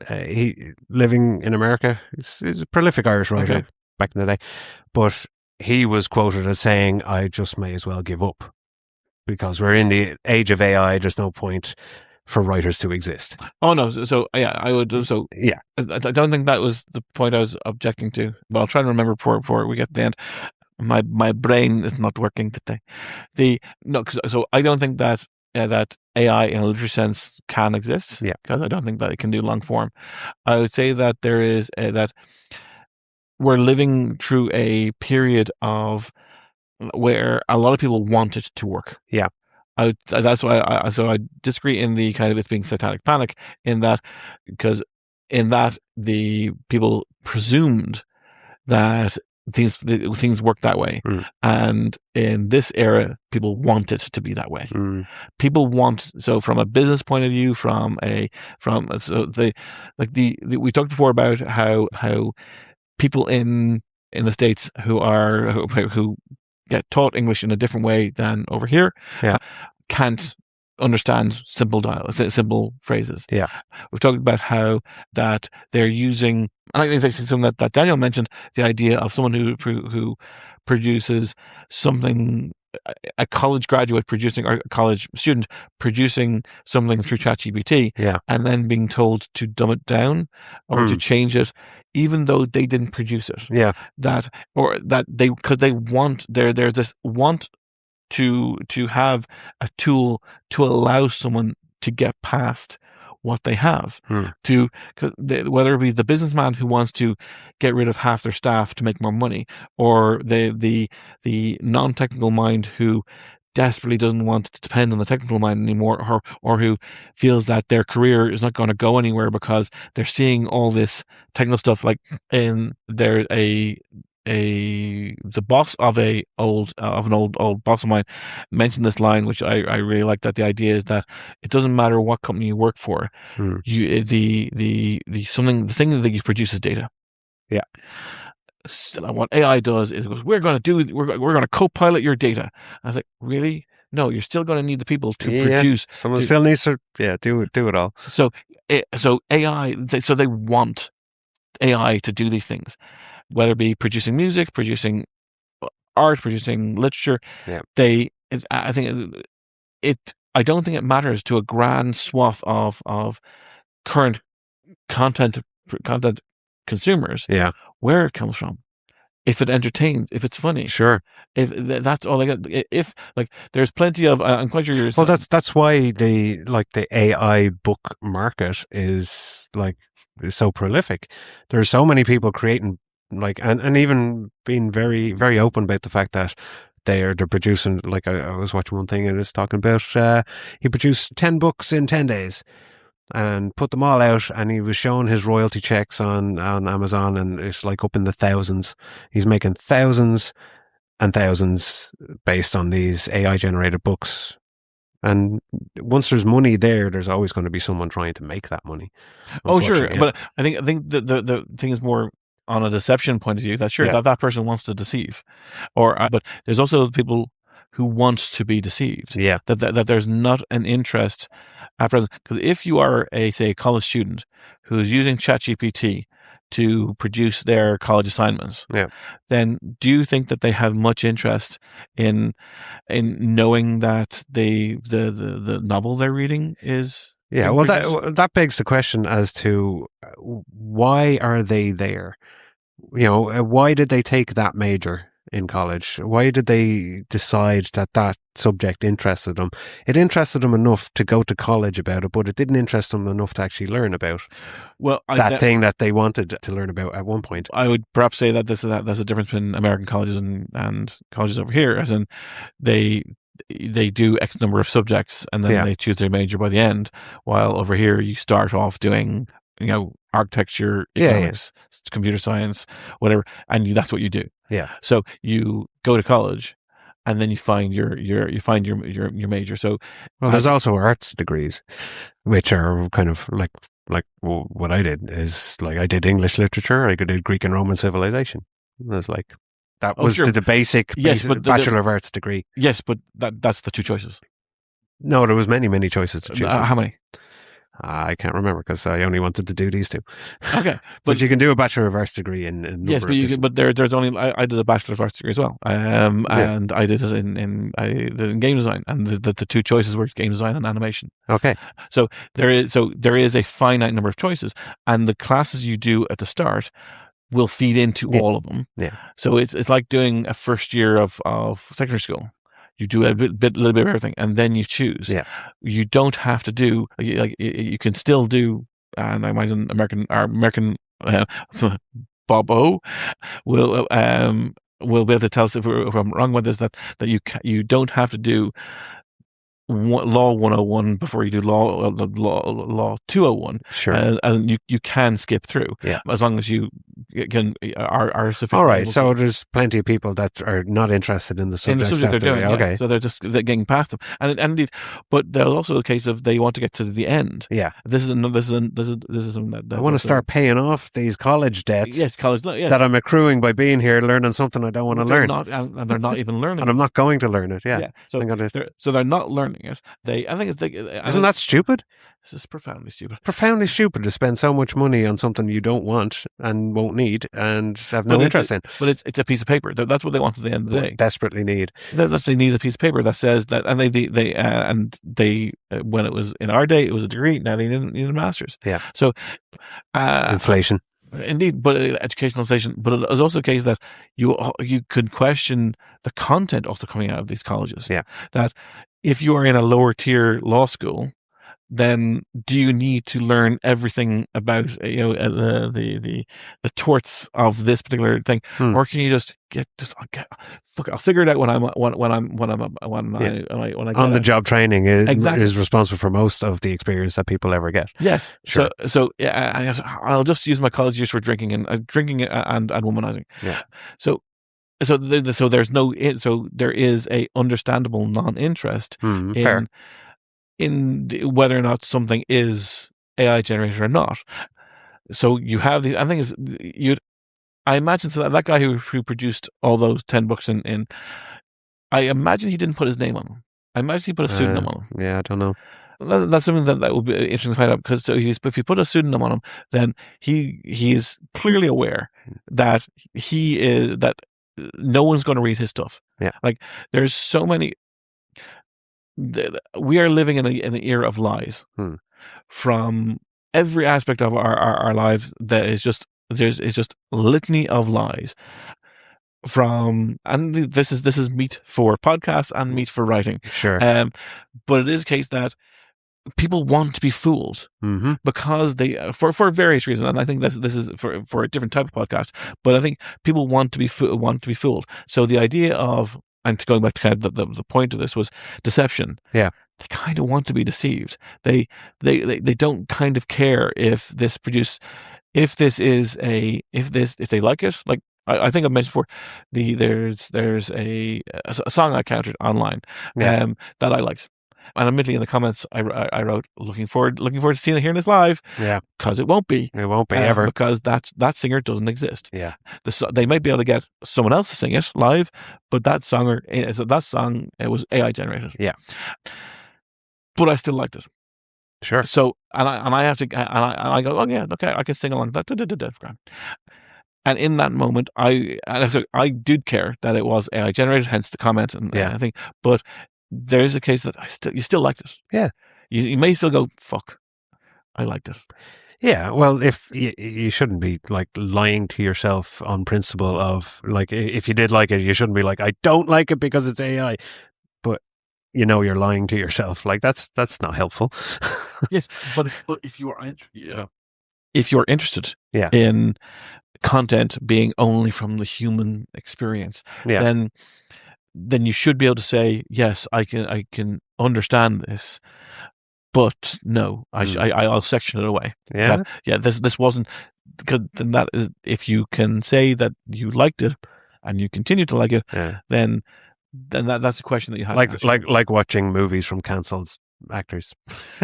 [SPEAKER 1] He living in America. He's a prolific Irish writer back in the day, but he was quoted as saying, "I just may as well give up because we're in the age of AI. There's no point for writers to exist."
[SPEAKER 2] Oh no! So yeah, I would. So
[SPEAKER 1] yeah,
[SPEAKER 2] I don't think that was the point I was objecting to. But I'll try and remember before we get to the end. My brain is not working today. So I don't think that that AI in a literary sense can exist.
[SPEAKER 1] Yeah,
[SPEAKER 2] because I don't think that it can do long form. I would say that there is that we're living through a period of where a lot of people want it to work.
[SPEAKER 1] Yeah.
[SPEAKER 2] That's why I disagree in the kind of it's being satanic panic in that, because in that the people presumed that things work that way, and in this era people want it to be that way. People want, so from a business point of view, we talked before about how people in the States who get taught English in a different way than over here can't understand simple phrases.
[SPEAKER 1] Yeah.
[SPEAKER 2] We've talked about how that they're using, and I think it's something that Daniel mentioned, the idea of someone who produces something, a college graduate producing, or a college student producing something through ChatGPT, and then being told to dumb it down or to change it, even though they didn't produce it.
[SPEAKER 1] Yeah.
[SPEAKER 2] Because they want, there's this want to have a tool to allow someone to get past what they have, whether it be the businessman who wants to get rid of half their staff to make more money, or the non-technical mind who desperately doesn't want to depend on the technical mind anymore, or who feels that their career is not going to go anywhere because they're seeing all this technical stuff. Like the boss of an old boss of mine mentioned this line, which I really like, that the idea is that it doesn't matter what company you work for, the thing that you produce is data.
[SPEAKER 1] Yeah.
[SPEAKER 2] So what AI does is it goes, we're going to co-pilot your data. I was like, really? No, you're still going to need the people to produce.
[SPEAKER 1] Someone still needs to do it all.
[SPEAKER 2] So AI, so they want AI to do these things, whether it be producing music, producing art, producing literature.
[SPEAKER 1] Yeah.
[SPEAKER 2] I don't think it matters to a grand swath of current content consumers.
[SPEAKER 1] Yeah.
[SPEAKER 2] Where it comes from, if it entertains, if it's funny.
[SPEAKER 1] Sure.
[SPEAKER 2] If that's all I get. If like, there's plenty of. I'm quite sure you're.
[SPEAKER 1] Well, that's why the AI book market is so prolific. There's so many people creating, and even being very, very open about the fact that they're producing. Like, I was watching one thing and it's talking about he produced 10 books in 10 days and put them all out, and he was showing his royalty checks on Amazon, and it's up in the thousands. He's making thousands and thousands based on these AI generated books. And once there's money there, there's always going to be someone trying to make that money.
[SPEAKER 2] Oh, sure. Yeah. But I think the thing is more on a deception point of view. That sure, that person wants to deceive, but there's also people who want to be deceived.
[SPEAKER 1] Yeah.
[SPEAKER 2] That there's not an interest at present. Because if you are a college student who is using ChatGPT to produce their college assignments, then do you think that they have much interest in knowing that the novel they're reading is?
[SPEAKER 1] Yeah, well, that begs the question as to why are they there? Why did they take that major in college? Why did they decide that subject interested them? It interested them enough to go to college about it, but it didn't interest them enough to actually learn about thing that they wanted to learn about at one point.
[SPEAKER 2] I would perhaps say that there's a difference between American colleges and colleges over here, as in they do X number of subjects and then they choose their major by the end, while over here you start off doing architecture, economics, computer science, whatever, and that's what you do.
[SPEAKER 1] Yeah.
[SPEAKER 2] So you go to college, and then you find your major. So
[SPEAKER 1] there's also arts degrees, which are kind of like what I did is like I did English literature, I did Greek and Roman civilization. It was like that was the basic Bachelor of Arts degree.
[SPEAKER 2] Yes, but that's the two choices.
[SPEAKER 1] No, there was many choices to choose.
[SPEAKER 2] How many?
[SPEAKER 1] I can't remember because I only wanted to do these two.
[SPEAKER 2] Okay,
[SPEAKER 1] but you can do a Bachelor of Arts degree in
[SPEAKER 2] yes, but there's only I did a Bachelor of Arts degree as well, and I did it in game design, and the two choices were game design and animation.
[SPEAKER 1] Okay,
[SPEAKER 2] so there is a finite number of choices, and the classes you do at the start will feed into all of them.
[SPEAKER 1] Yeah.
[SPEAKER 2] So it's like doing a first year of secondary school. You do a little bit of everything, and then you choose.
[SPEAKER 1] Yeah.
[SPEAKER 2] You don't have to do you can still do. And I imagine American Bob O will be able to tell us if I'm wrong with this, that you don't have to do Law 101 before you do Law 201.
[SPEAKER 1] Sure.
[SPEAKER 2] And you can skip through.
[SPEAKER 1] Yeah.
[SPEAKER 2] As long as you are sufficient.
[SPEAKER 1] All right. So there's plenty of people that are not interested in the subject
[SPEAKER 2] they're doing.
[SPEAKER 1] Okay.
[SPEAKER 2] Yeah. So they're just getting past them. And indeed, but there's also a case of they want to get to the end.
[SPEAKER 1] Yeah.
[SPEAKER 2] This is something that
[SPEAKER 1] I want to start paying off these college debts.
[SPEAKER 2] Yes, yes.
[SPEAKER 1] That I'm accruing by being here, learning something I don't want to learn.
[SPEAKER 2] And they're not even learning.
[SPEAKER 1] And I'm not going to learn it. Yeah.
[SPEAKER 2] So they're not learning it. I think it's
[SPEAKER 1] isn't that stupid?
[SPEAKER 2] This is profoundly stupid.
[SPEAKER 1] Profoundly stupid to spend so much money on something you don't want and won't need and have no interest in.
[SPEAKER 2] But it's a piece of paper. That's what they want at the end of the day.
[SPEAKER 1] Desperately need.
[SPEAKER 2] They need a piece of paper that says that, and they when it was in our day, it was a degree. Now they need a master's.
[SPEAKER 1] Yeah.
[SPEAKER 2] So
[SPEAKER 1] inflation.
[SPEAKER 2] Indeed, but educational inflation. But it is also the case that you could question the content also coming out of these colleges.
[SPEAKER 1] Yeah.
[SPEAKER 2] That if you are in a lower tier law school, then do you need to learn everything about the torts of this particular thing, or can you just I'll figure it out when I
[SPEAKER 1] on the job training is responsible for most of the experience that people ever get.
[SPEAKER 2] Yes,
[SPEAKER 1] sure.
[SPEAKER 2] So I'll just use my college years for drinking and womanizing.
[SPEAKER 1] Yeah.
[SPEAKER 2] So there is a understandable non-interest in whether or not something is AI generated or not. So you have the. I think I imagine that guy who produced all those 10 books in. I imagine he didn't put his name on them. I imagine he put a pseudonym on them.
[SPEAKER 1] Yeah, I don't know.
[SPEAKER 2] That's something that would be interesting to find out, because if you put a pseudonym on him, then he is clearly aware that that no one's going to read his stuff.
[SPEAKER 1] Yeah,
[SPEAKER 2] like there's so many. We are living in an era of lies from every aspect of our lives. That is just there's just litany of lies. And this is meat for podcasts and meat for writing.
[SPEAKER 1] Sure.
[SPEAKER 2] But it is a case that people want to be fooled because they for various reasons, and I think this is for a different type of podcast. But I think people want to be fooled. So the idea of, and going back to kind of the point of this was deception.
[SPEAKER 1] Yeah.
[SPEAKER 2] They kind of want to be deceived. They don't kind of care if they like it. Like I think I mentioned before, there's a song I encountered online that I liked. And admittedly, in the comments, I wrote, looking forward to hearing this live.
[SPEAKER 1] Yeah,
[SPEAKER 2] because it won't be.
[SPEAKER 1] It won't be ever,
[SPEAKER 2] because that singer doesn't exist.
[SPEAKER 1] Yeah,
[SPEAKER 2] they might be able to get someone else to sing it live, but that song it was AI generated.
[SPEAKER 1] Yeah,
[SPEAKER 2] but I still liked it.
[SPEAKER 1] Sure.
[SPEAKER 2] So and I have to and I go, oh yeah, okay, I can sing along that. And in that moment, I did care that it was AI generated, hence the comment and everything. But there is a case that you still liked it.
[SPEAKER 1] Yeah.
[SPEAKER 2] You may still go, fuck, I liked it.
[SPEAKER 1] Yeah, well, if you shouldn't be like lying to yourself on principle of like, if you did like it, you shouldn't be like, I don't like it because it's AI, but you're lying to yourself. Like that's not helpful.
[SPEAKER 2] Yes, but if you are if you're interested
[SPEAKER 1] Yeah.
[SPEAKER 2] in content being only from the human experience,
[SPEAKER 1] Yeah.
[SPEAKER 2] then you should be able to say, yes, I can understand this, but no, I'll section it away.
[SPEAKER 1] Yeah.
[SPEAKER 2] This wasn't, because then that is, if you can say that you liked it and you continue to like it, then that's a question that you have to ask.
[SPEAKER 1] Like watching movies from cancelled actors.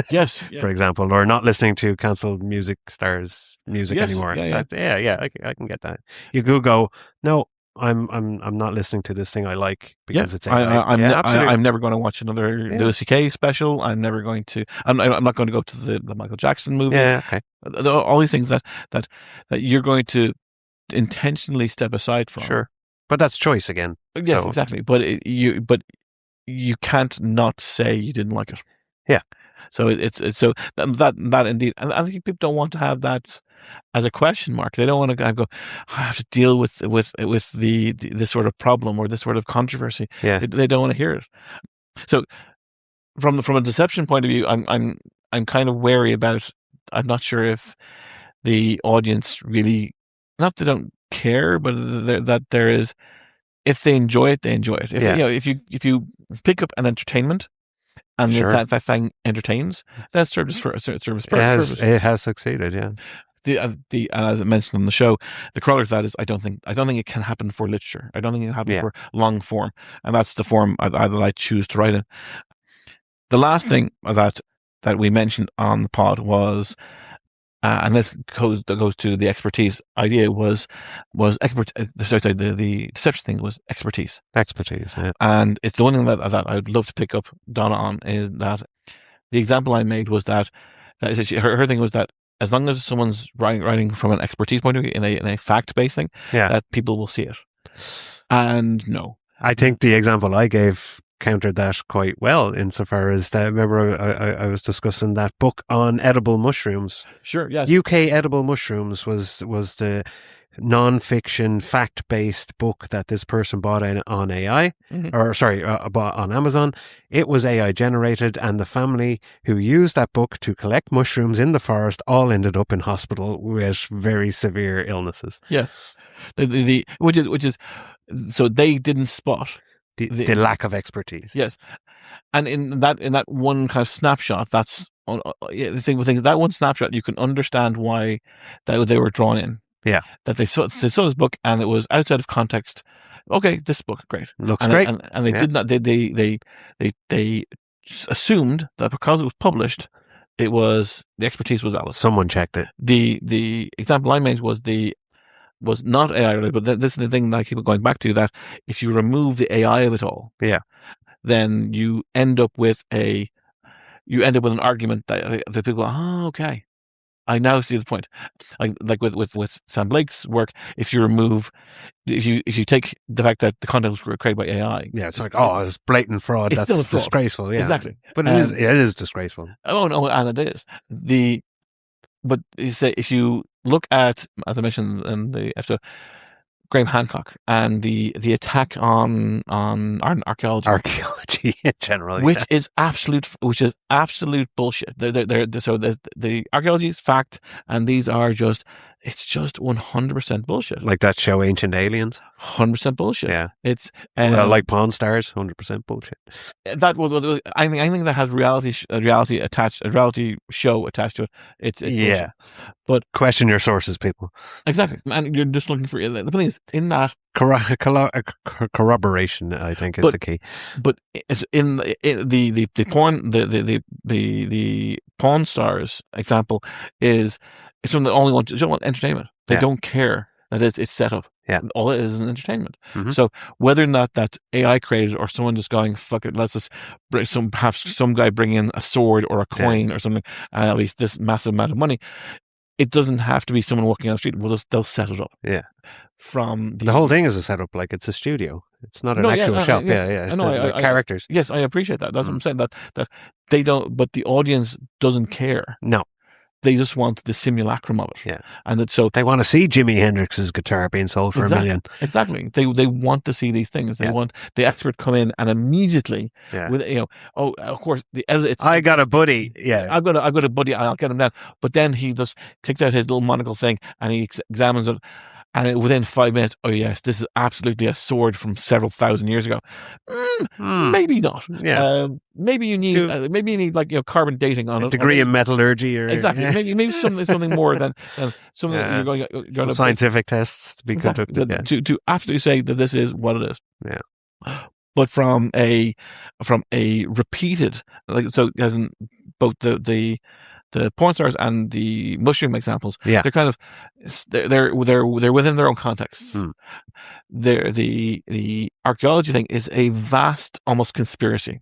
[SPEAKER 2] Yes.
[SPEAKER 1] For example, or not listening to cancelled music stars music anymore. I can get that. You go, no, I'm not listening to this thing I like because it's AI.
[SPEAKER 2] I'm never going to watch another Louis C.K. special. I'm never going to. I'm not going to go to the Michael Jackson movie.
[SPEAKER 1] Yeah, okay.
[SPEAKER 2] All these things that you're going to intentionally step aside from.
[SPEAKER 1] Sure, but that's choice again.
[SPEAKER 2] Yes, exactly. But you can't not say you didn't like it.
[SPEAKER 1] Yeah.
[SPEAKER 2] So it's so that indeed, and I think people don't want to have that as a question mark. They don't want to go, I have to deal with this sort of problem or this sort of controversy.
[SPEAKER 1] Yeah.
[SPEAKER 2] They don't want to hear it. So from a deception point of view, I'm kind of wary about. I'm not sure if the audience really, not they don't care, but that there is, if they enjoy it, they enjoy it. If you pick up an entertainment and that thing entertains, that serves for a service purpose.
[SPEAKER 1] It has succeeded, yeah.
[SPEAKER 2] As I mentioned on the show, the corollary to that is I don't think it can happen for literature. I don't think it can happen for long form, and that's the form that I choose to write in. The last thing that we mentioned on the pod was, and this goes to the expertise idea, was expert. Sorry, the deception thing was expertise.
[SPEAKER 1] Expertise, yeah.
[SPEAKER 2] And it's the one thing that I'd love to pick up Donna on, is that the example I made was that her thing was that as long as someone's writing from an expertise point of view in a fact-based thing, that people will see it. And no.
[SPEAKER 1] I think the example I gave countered that quite well, insofar as that, remember I was discussing that book on edible mushrooms.
[SPEAKER 2] Sure, yes.
[SPEAKER 1] UK Edible Mushrooms was the non-fiction fact-based book that this person bought on AI, bought on Amazon. It was AI generated, and the family who used that book to collect mushrooms in the forest all ended up in hospital with very severe illnesses.
[SPEAKER 2] Yeah, which is so they didn't spot
[SPEAKER 1] the lack of expertise.
[SPEAKER 2] Yes, and in that one kind of snapshot, that's the thing with things. That one snapshot, you can understand why that they were drawn in.
[SPEAKER 1] Yeah,
[SPEAKER 2] that they saw this book and it was outside of context. Okay, this book, great,
[SPEAKER 1] looks great,
[SPEAKER 2] and they did not. They assumed that because it was published, it was the expertise was valid.
[SPEAKER 1] Someone checked it.
[SPEAKER 2] The example I made was not AI related, but this is the thing that I keep going back to, that if you remove the AI of it all, then you end up with an argument that people go, oh, okay, I now see the point. Like with Sam Blake's work, if you take the fact that the content was created by AI,
[SPEAKER 1] it's it's blatant fraud. That's still disgraceful. Yeah,
[SPEAKER 2] exactly.
[SPEAKER 1] But it is disgraceful.
[SPEAKER 2] Oh no, and it is But you say, if you look at, as I mentioned in the episode, Graham Hancock and the attack on
[SPEAKER 1] archaeology in general,
[SPEAKER 2] which is absolute bullshit. So the archaeology is fact, and these are just 100% bullshit.
[SPEAKER 1] Like that show Ancient Aliens,
[SPEAKER 2] 100% bullshit.
[SPEAKER 1] Yeah,
[SPEAKER 2] it's
[SPEAKER 1] like Pawn Stars, 100% bullshit.
[SPEAKER 2] I think that has reality show attached to it. It's bullshit. But
[SPEAKER 1] question your sources, people.
[SPEAKER 2] Exactly, and you're just looking for the thing is in that
[SPEAKER 1] corroboration. I think is the key.
[SPEAKER 2] But it's in the porn the Pawn Stars example is. It's from the only one. They don't want entertainment. They don't care that it's set up.
[SPEAKER 1] Yeah.
[SPEAKER 2] All it is an entertainment.
[SPEAKER 1] Mhm.
[SPEAKER 2] So whether or not that's AI created or someone just going, fuck it, let's just have some guy bring in a sword or a coin or something, and at least this massive amount of money, it doesn't have to be someone walking on the street. They'll set it up.
[SPEAKER 1] Yeah.
[SPEAKER 2] From
[SPEAKER 1] The whole thing is a setup, like it's a studio. It's not an
[SPEAKER 2] No,
[SPEAKER 1] actual shop.
[SPEAKER 2] yes,
[SPEAKER 1] Yeah.
[SPEAKER 2] I know.
[SPEAKER 1] They're characters.
[SPEAKER 2] Yes, I appreciate that. That's what I'm saying. That they don't, but the audience doesn't care.
[SPEAKER 1] No.
[SPEAKER 2] They just want the simulacrum of it.
[SPEAKER 1] Yeah.
[SPEAKER 2] And so
[SPEAKER 1] they want to see Jimi Hendrix's guitar being sold for $1 million.
[SPEAKER 2] Exactly. They want to see these things. They want the expert come in and immediately with of course the edit.
[SPEAKER 1] I got a buddy. Yeah.
[SPEAKER 2] I've got a buddy. I'll get him down. But then he just takes out his little monocle thing and he examines it. And within 5 minutes, oh yes, this is absolutely a sword from several thousand years ago. Maybe not.
[SPEAKER 1] Yeah.
[SPEAKER 2] Maybe you need like carbon dating on
[SPEAKER 1] a
[SPEAKER 2] it.
[SPEAKER 1] degree in metallurgy, or
[SPEAKER 2] exactly. Maybe something more than something that you're going to
[SPEAKER 1] scientific tests to be conducted.
[SPEAKER 2] To absolutely say that this is what it is.
[SPEAKER 1] Yeah.
[SPEAKER 2] But from a repeated, like, so as in both the porn stars and the mushroom examples, they're kind of they're within their own contexts. The archaeology thing is a vast, almost conspiracy,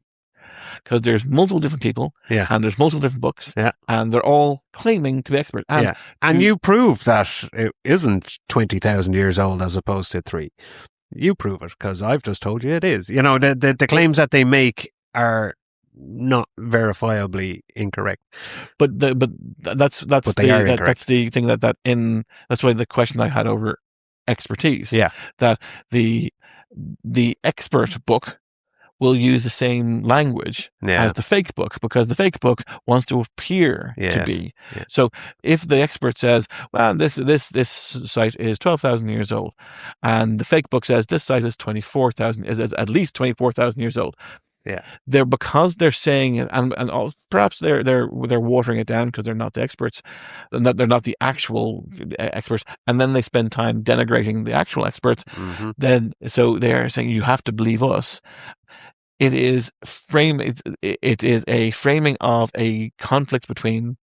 [SPEAKER 2] because there's multiple different people, and there's multiple different books, and they're all claiming to be expert. And
[SPEAKER 1] you prove that it isn't 20,000 years old as opposed to 3. You prove it, because I've just told you it is. The claims that they make are not verifiably incorrect,
[SPEAKER 2] but that's the thing that's why the question I had over expertise, that the expert book will use the same language as the fake book, because the fake book wants to appear to be. So if the expert says, well, this site is 12,000 years old, and the fake book says this site is at least 24,000 years old, because they're saying it, and perhaps they're watering it down because they're not the experts, and that they're not the actual experts, and then they spend time denigrating the actual experts. Then so they're saying you have to believe us. It is it is a framing of a conflict between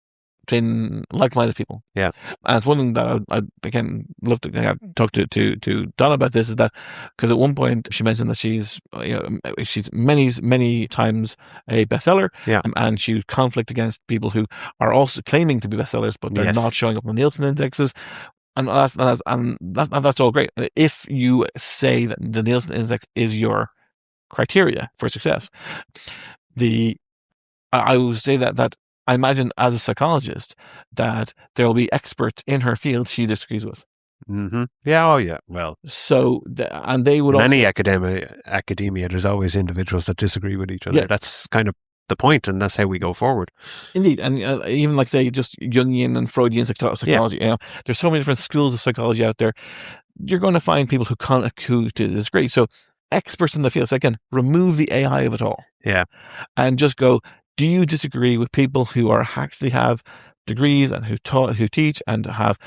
[SPEAKER 2] like-minded people. And it's one thing that I again love to talk to Donna about this, is that because at one point she mentioned that she's many times a bestseller, and she would conflict against people who are also claiming to be bestsellers, but they're not showing up on Nielsen indexes. And that's all great if you say that the Nielsen index is your criteria for success. I would say that I imagine, as a psychologist, that there will be experts in her field she disagrees with.
[SPEAKER 1] Yeah. Oh, yeah. Well,
[SPEAKER 2] so and they would
[SPEAKER 1] many academia. There's always individuals that disagree with each other. That's kind of the point, and that's how we go forward. Indeed,
[SPEAKER 2] and even like say just Jungian and Freudian psychology. There's so many different schools of psychology out there. You're going to find people who disagree. So experts in the field, so again, remove the AI of it all. And just go, do you disagree with people who actually have degrees and who teach and have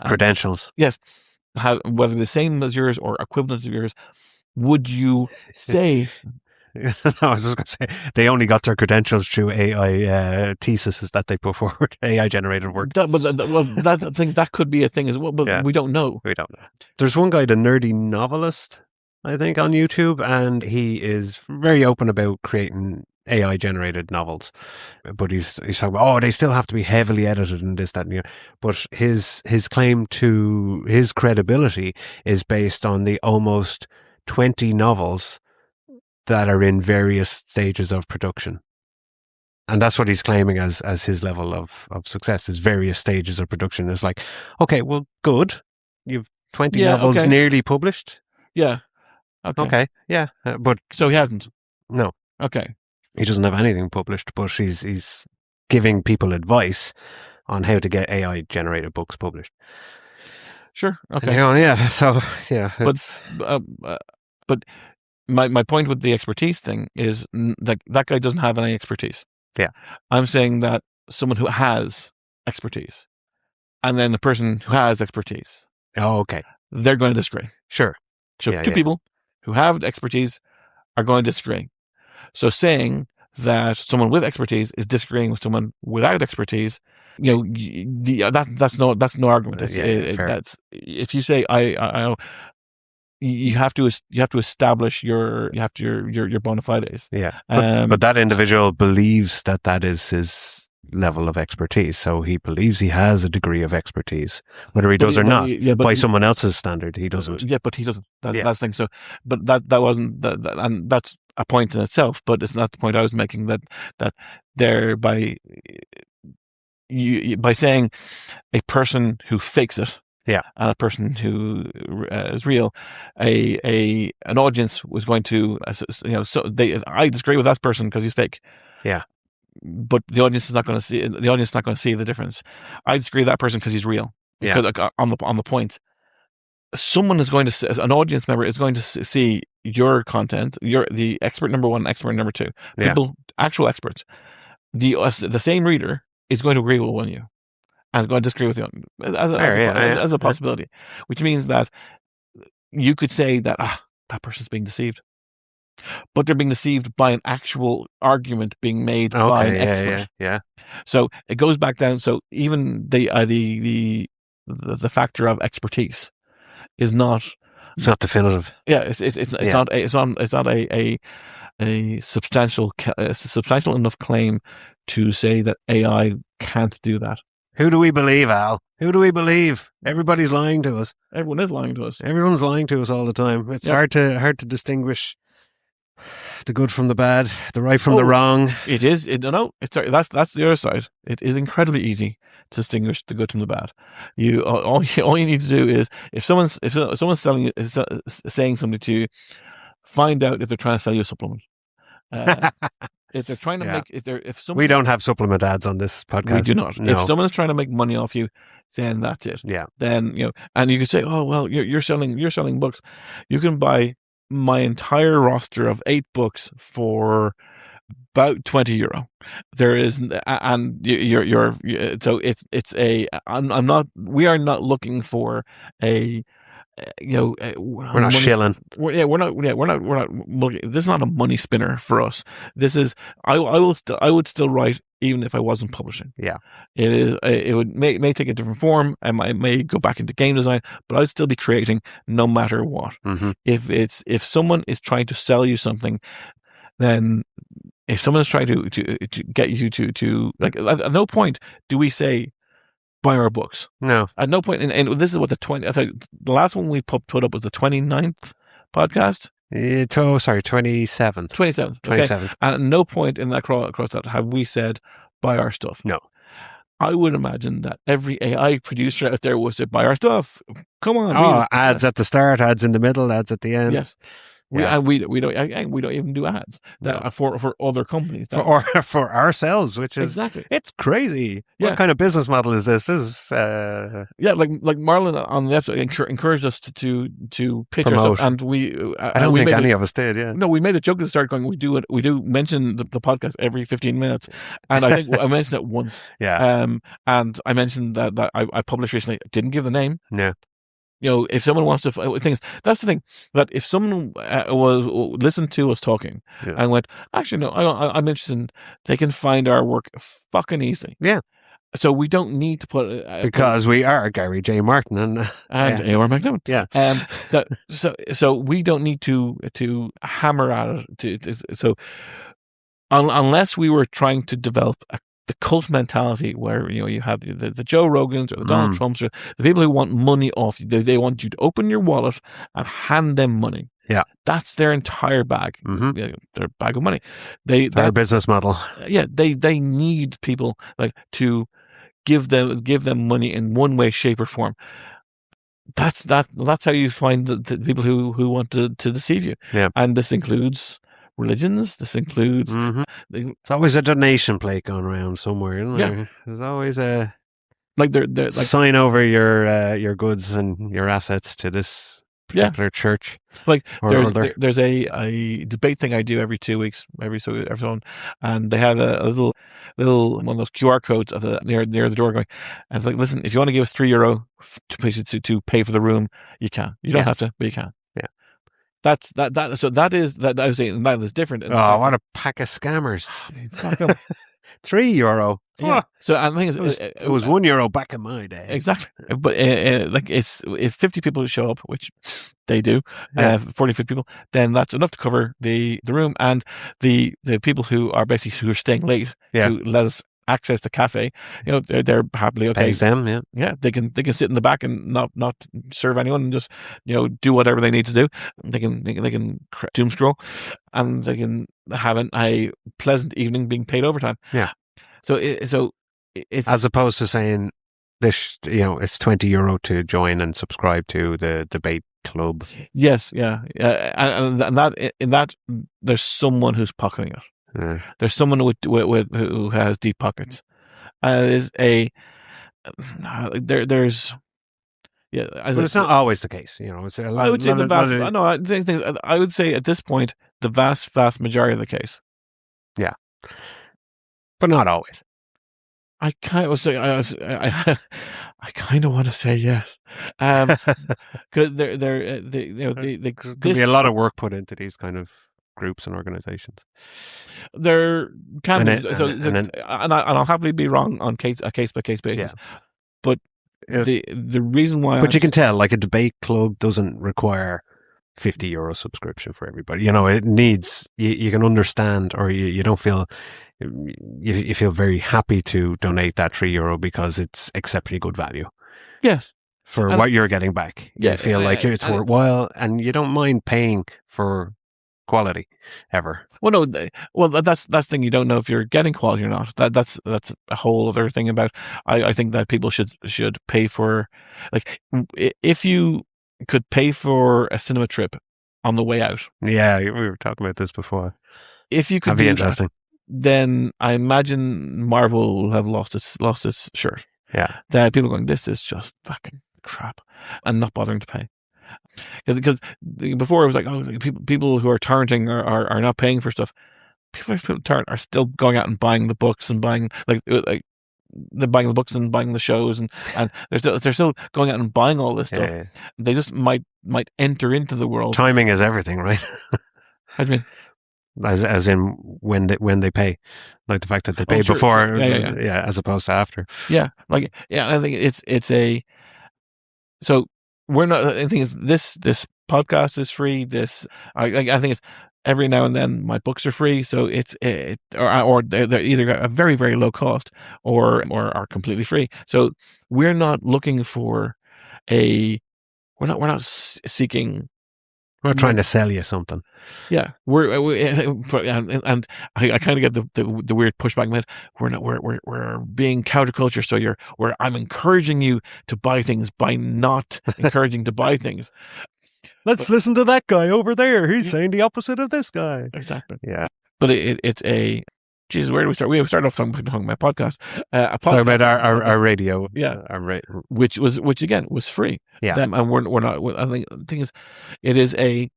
[SPEAKER 1] credentials?
[SPEAKER 2] Yes, whether the same as yours or equivalent to yours. Would you say?
[SPEAKER 1] No, I was just going to say they only got their credentials through AI theses that they put forward, AI generated work.
[SPEAKER 2] I think that could be a thing as well, but we don't know.
[SPEAKER 1] There's one guy, the Nerdy Novelist, I think, on YouTube, and he is very open about creating AI generated novels, but he's talking about, they still have to be heavily edited and this, that, and the other. But his claim to his credibility is based on the almost 20 novels that are in various stages of production. And that's what he's claiming as his level of success, is various stages of production. It's like, okay, well, good. You've 20 novels nearly published. Okay. Yeah. But
[SPEAKER 2] so he hasn't.
[SPEAKER 1] No.
[SPEAKER 2] Okay.
[SPEAKER 1] He doesn't have anything published, but he's giving people advice on how to get AI generated books published.
[SPEAKER 2] Sure. Okay.
[SPEAKER 1] So
[SPEAKER 2] but my point with the expertise thing is that guy doesn't have any expertise. I'm saying that someone who has expertise, and then the person who has expertise.
[SPEAKER 1] Oh, okay.
[SPEAKER 2] They're going to disagree.
[SPEAKER 1] Sure.
[SPEAKER 2] So two people who have expertise are going to disagree. So saying that someone with expertise is disagreeing with someone without expertise that's no argument.
[SPEAKER 1] Fair.
[SPEAKER 2] That's if you say you have to establish your bona fides.
[SPEAKER 1] Yeah, but that individual believes that is his level of expertise, so he believes he has a degree of expertise, whether he does or not. By someone else's standard, he doesn't.
[SPEAKER 2] Yeah, but he doesn't. That's the thing. So, but that wasn't that, and that's a point in itself. But it's not the point I was making. That by saying a person who fakes it, and a person who is real, an audience was going to, I disagree with that person because he's fake.
[SPEAKER 1] Yeah.
[SPEAKER 2] But the audience is not going to see. The audience is not going to see the difference. I disagree with that person because he's real.
[SPEAKER 1] Yeah.
[SPEAKER 2] Because on the point, someone is going to, an audience member is going to see your content. You're the expert number one, expert number two. People, actual experts. The same reader is going to agree with one of you, and is going to disagree with you as a possibility. Which means that you could say that that person's being deceived. But they're being deceived by an actual argument being made by an expert.
[SPEAKER 1] Yeah.
[SPEAKER 2] So it goes back down. So even the factor of expertise is not.
[SPEAKER 1] It's not definitive.
[SPEAKER 2] Yeah, it's not a substantial enough claim to say that AI can't do that.
[SPEAKER 1] Who do we believe, Al? Who do we believe? Everybody's lying to us.
[SPEAKER 2] Everyone is lying to us.
[SPEAKER 1] Everyone's lying to us all the time. It's hard to distinguish the good from the bad, the right from the wrong.
[SPEAKER 2] It is. That's the other side. It is incredibly easy to distinguish the good from the bad. All you need to do is if someone's saying something to you, find out if they're trying to sell you a supplement. If they're trying to
[SPEAKER 1] we don't have supplement ads on this podcast.
[SPEAKER 2] We do not.
[SPEAKER 1] No.
[SPEAKER 2] If someone's trying to make money off you, then that's it.
[SPEAKER 1] Yeah.
[SPEAKER 2] Then and you can say, oh well, you're selling books. You can buy my entire roster of 8 books for about €20. There is, and you're so it's a. I'm not. We are not looking for a.
[SPEAKER 1] We're not shilling.
[SPEAKER 2] We're not looking. This is not a money spinner for us. This is. I would still write even if I wasn't publishing.
[SPEAKER 1] Yeah.
[SPEAKER 2] It is. It may take a different form. I may go back into game design, but I'd still be creating no matter what.
[SPEAKER 1] Mm-hmm.
[SPEAKER 2] If someone is trying to sell you something, then if someone is trying to get you to like, at no point do we say buy our books.
[SPEAKER 1] No.
[SPEAKER 2] At no point, and this is what the last one we put up was the 29th podcast.
[SPEAKER 1] 27th.
[SPEAKER 2] 27th. Okay? 27th. And at no point in that across that have we said buy our stuff.
[SPEAKER 1] No.
[SPEAKER 2] I would imagine that every AI producer out there would say buy our stuff. Come on.
[SPEAKER 1] Ads at the start, ads in the middle, ads at the end.
[SPEAKER 2] Yes. We don't even do ads for other companies
[SPEAKER 1] for ourselves, which is
[SPEAKER 2] exactly,
[SPEAKER 1] it's crazy. Yeah. What kind of business model is this? This is
[SPEAKER 2] like Marlon on the episode encouraged us to pitch
[SPEAKER 1] promote.
[SPEAKER 2] Ourselves, and
[SPEAKER 1] I don't think any of us did. Yeah,
[SPEAKER 2] no, we made a joke at the start going, we do mention the podcast every 15 minutes, and I think I mentioned it once.
[SPEAKER 1] Yeah,
[SPEAKER 2] and I mentioned that I published recently. Didn't give the name.
[SPEAKER 1] No.
[SPEAKER 2] If someone wants to things, that's the thing, that if someone listened to us talking and went, actually no, I'm interested, they can find our work fucking easily.
[SPEAKER 1] Yeah.
[SPEAKER 2] So we don't need to put
[SPEAKER 1] because we are Gary J. Martin and
[SPEAKER 2] A.R. McNevin.
[SPEAKER 1] Yeah.
[SPEAKER 2] So we don't need to hammer at it. So unless we were trying to develop the cult mentality where you have the Joe Rogans or the Donald Trumps or the people who want money off you. They want you to open your wallet and hand them money.
[SPEAKER 1] Yeah,
[SPEAKER 2] that's their entire bag.
[SPEAKER 1] Mm-hmm.
[SPEAKER 2] Their bag of money.
[SPEAKER 1] Their business model.
[SPEAKER 2] Yeah, they need people like to give them money in one way, shape, or form. That's how you find the people who want to deceive you.
[SPEAKER 1] Yeah,
[SPEAKER 2] and this includes religions. This includes.
[SPEAKER 1] Mm-hmm. It's always a donation plate going around somewhere, isn't there? Yeah. There's always a
[SPEAKER 2] they're
[SPEAKER 1] sign over your goods and your assets to this particular church.
[SPEAKER 2] There's a debate thing I do every 2 weeks, every so on, and they have a little one of those QR codes at near the door going, and it's like, listen, if you want to give us €3 to pay for the room, you can. You don't have to, but you can.
[SPEAKER 1] Yeah.
[SPEAKER 2] So that is different.
[SPEAKER 1] Oh, what a pack of scammers!
[SPEAKER 2] Fuck them.
[SPEAKER 3] €3.
[SPEAKER 2] Yeah. So I think
[SPEAKER 3] It was €1 back in my day.
[SPEAKER 2] Exactly. But like it's if 50 people show up, which they do, 40, 50 people, then that's enough to cover the room and the people who are staying late to let us access the cafe. They're happily okay.
[SPEAKER 3] Pays them, yeah.
[SPEAKER 2] Yeah, they can sit in the back and not serve anyone and just do whatever they need to do. They can doom scroll, and they can have a pleasant evening being paid overtime.
[SPEAKER 3] Yeah.
[SPEAKER 2] So it's
[SPEAKER 3] as opposed to saying this, it's €20 to join and subscribe to the debate club.
[SPEAKER 2] Yes, yeah, and that in that there's someone who's pocketing it.
[SPEAKER 3] Yeah.
[SPEAKER 2] There's someone who has deep pockets. There's
[SPEAKER 3] but it's not always the case. It's
[SPEAKER 2] I would say the vast. No, I would say at this point the vast majority of the case.
[SPEAKER 3] Yeah, but not always.
[SPEAKER 2] I kind of want to say yes, because there
[SPEAKER 3] could be a lot of work put into these kind of groups and organizations.
[SPEAKER 2] There can be, and I'll happily be wrong on a case by case basis, but the reason why.
[SPEAKER 3] But you can tell, like a debate club doesn't require €50 subscription for everybody. It needs you can understand, or you don't feel. You feel very happy to donate that €3 because it's exceptionally good value.
[SPEAKER 2] Yes.
[SPEAKER 3] For what you're getting back.
[SPEAKER 2] Yeah,
[SPEAKER 3] you feel like it's worthwhile, and you don't mind paying for quality ever.
[SPEAKER 2] Well, no. Well, that's the thing. You don't know if you're getting quality or not. That's a whole other thing about. I think that people should pay for, like, if you could pay for a cinema trip on the way out.
[SPEAKER 3] Yeah, we were talking about this before.
[SPEAKER 2] If you could
[SPEAKER 3] that'd be interesting.
[SPEAKER 2] Then I imagine Marvel will have lost its shirt.
[SPEAKER 3] Yeah.
[SPEAKER 2] That people are going, this is just fucking crap, and not bothering to pay. Because before it was like, people who are torrenting are not paying for stuff. People who torrent are still going out and buying the books and buying they're buying the books and buying the shows and they're still going out and buying all this stuff.
[SPEAKER 3] Yeah.
[SPEAKER 2] They just might enter into the world.
[SPEAKER 3] Timing is everything, right?
[SPEAKER 2] How do you mean?
[SPEAKER 3] As in when they pay, like the fact that they pay before, as opposed to after.
[SPEAKER 2] Yeah, I think it's a. So we're not. The thing is, this podcast is free. I think it's every now and then my books are free. So or they're either a very very low cost or are completely free. So we're not looking for we're not seeking.
[SPEAKER 3] We're trying to sell you something.
[SPEAKER 2] Yeah, and I kind of get the weird pushback in my head. We're being counterculture, so I'm encouraging you to buy things by not encouraging to buy things.
[SPEAKER 3] Let's listen to that guy over there. He's saying the opposite of this guy.
[SPEAKER 2] Exactly.
[SPEAKER 3] Yeah,
[SPEAKER 2] but it's a. Jesus, where do we start? We started off talking about podcast.
[SPEAKER 3] Talking about our radio.
[SPEAKER 2] Yeah, which again was free.
[SPEAKER 3] Yeah,
[SPEAKER 2] and we're not. I think the thing is, it is a.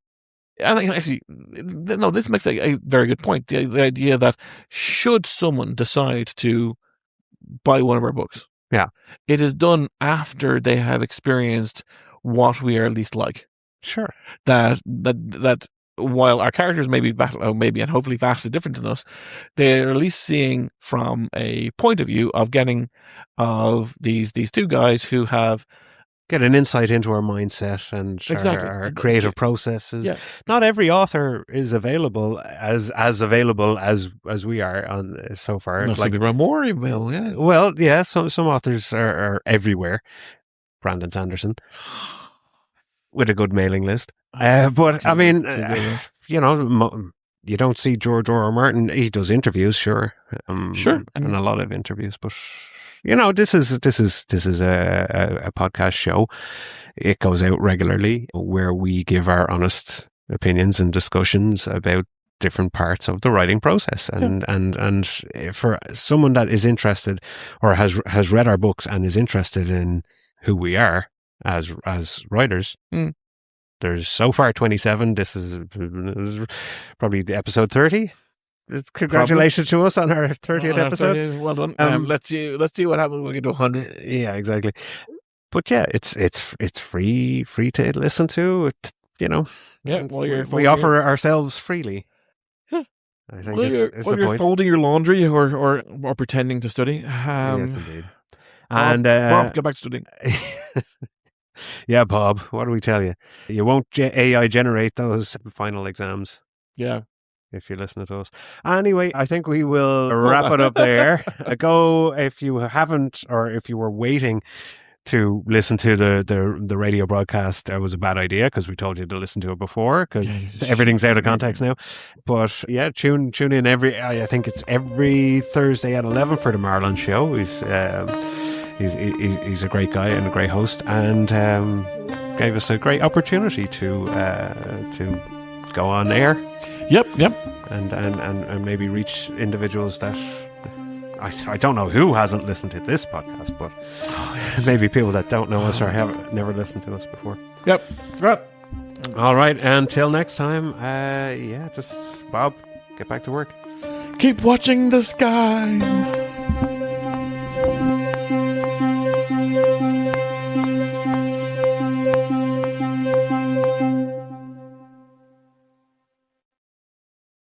[SPEAKER 2] I think actually, no. This makes a very good point. The idea that should someone decide to buy one of our books, it is done after they have experienced what we are at least like.
[SPEAKER 3] Sure.
[SPEAKER 2] That while our characters may be and hopefully vastly different than us, they're at least seeing from a point of view of getting of these two guys who have
[SPEAKER 3] get an insight into our mindset and our creative processes. Yeah. Not every author is available as available as we are on so far.
[SPEAKER 2] Like more email, yeah.
[SPEAKER 3] Well, yeah. Some authors are everywhere. Brandon Sanderson. With a good mailing list. But I mean, you don't see George R. R. Martin. He does interviews, sure.
[SPEAKER 2] Sure.
[SPEAKER 3] And a lot of interviews, but this is a podcast show. It goes out regularly where we give our honest opinions and discussions about different parts of the writing process. And for someone that is interested or has read our books and is interested in who we are as writers, there's so far 27. This is probably the episode 30. Congratulations to us on our 30th episode.
[SPEAKER 2] Well done. Let's see what happens when we get to 100.
[SPEAKER 3] Yeah, exactly. But yeah, it's free to listen to.
[SPEAKER 2] Yeah,
[SPEAKER 3] we offer ourselves freely. I think
[SPEAKER 2] While
[SPEAKER 3] is the
[SPEAKER 2] you're
[SPEAKER 3] point.
[SPEAKER 2] folding your laundry or pretending to study.
[SPEAKER 3] Yes, indeed.
[SPEAKER 2] Bob,
[SPEAKER 3] And
[SPEAKER 2] Bob, get back to studying.
[SPEAKER 3] yeah, Bob, what do we tell you? You won't AI generate those final exams
[SPEAKER 2] Yeah.
[SPEAKER 3] if you listen to us. Anyway, I think we will wrap it up there. Go, if you haven't, or if you were waiting to listen to the radio broadcast, that was a bad idea because we told you to listen to it before because everything's out of context now. But yeah, tune in I think it's every Thursday at 11 for the Marlon Show. He's a great guy and a great host, and gave us a great opportunity to go on air.
[SPEAKER 2] Yep.
[SPEAKER 3] And maybe reach individuals that I don't know who hasn't listened to this podcast, but maybe people that don't know us or have never listened to us before.
[SPEAKER 2] Yep.
[SPEAKER 3] All right. Until next time, just Bob, get back to work.
[SPEAKER 2] Keep watching the skies.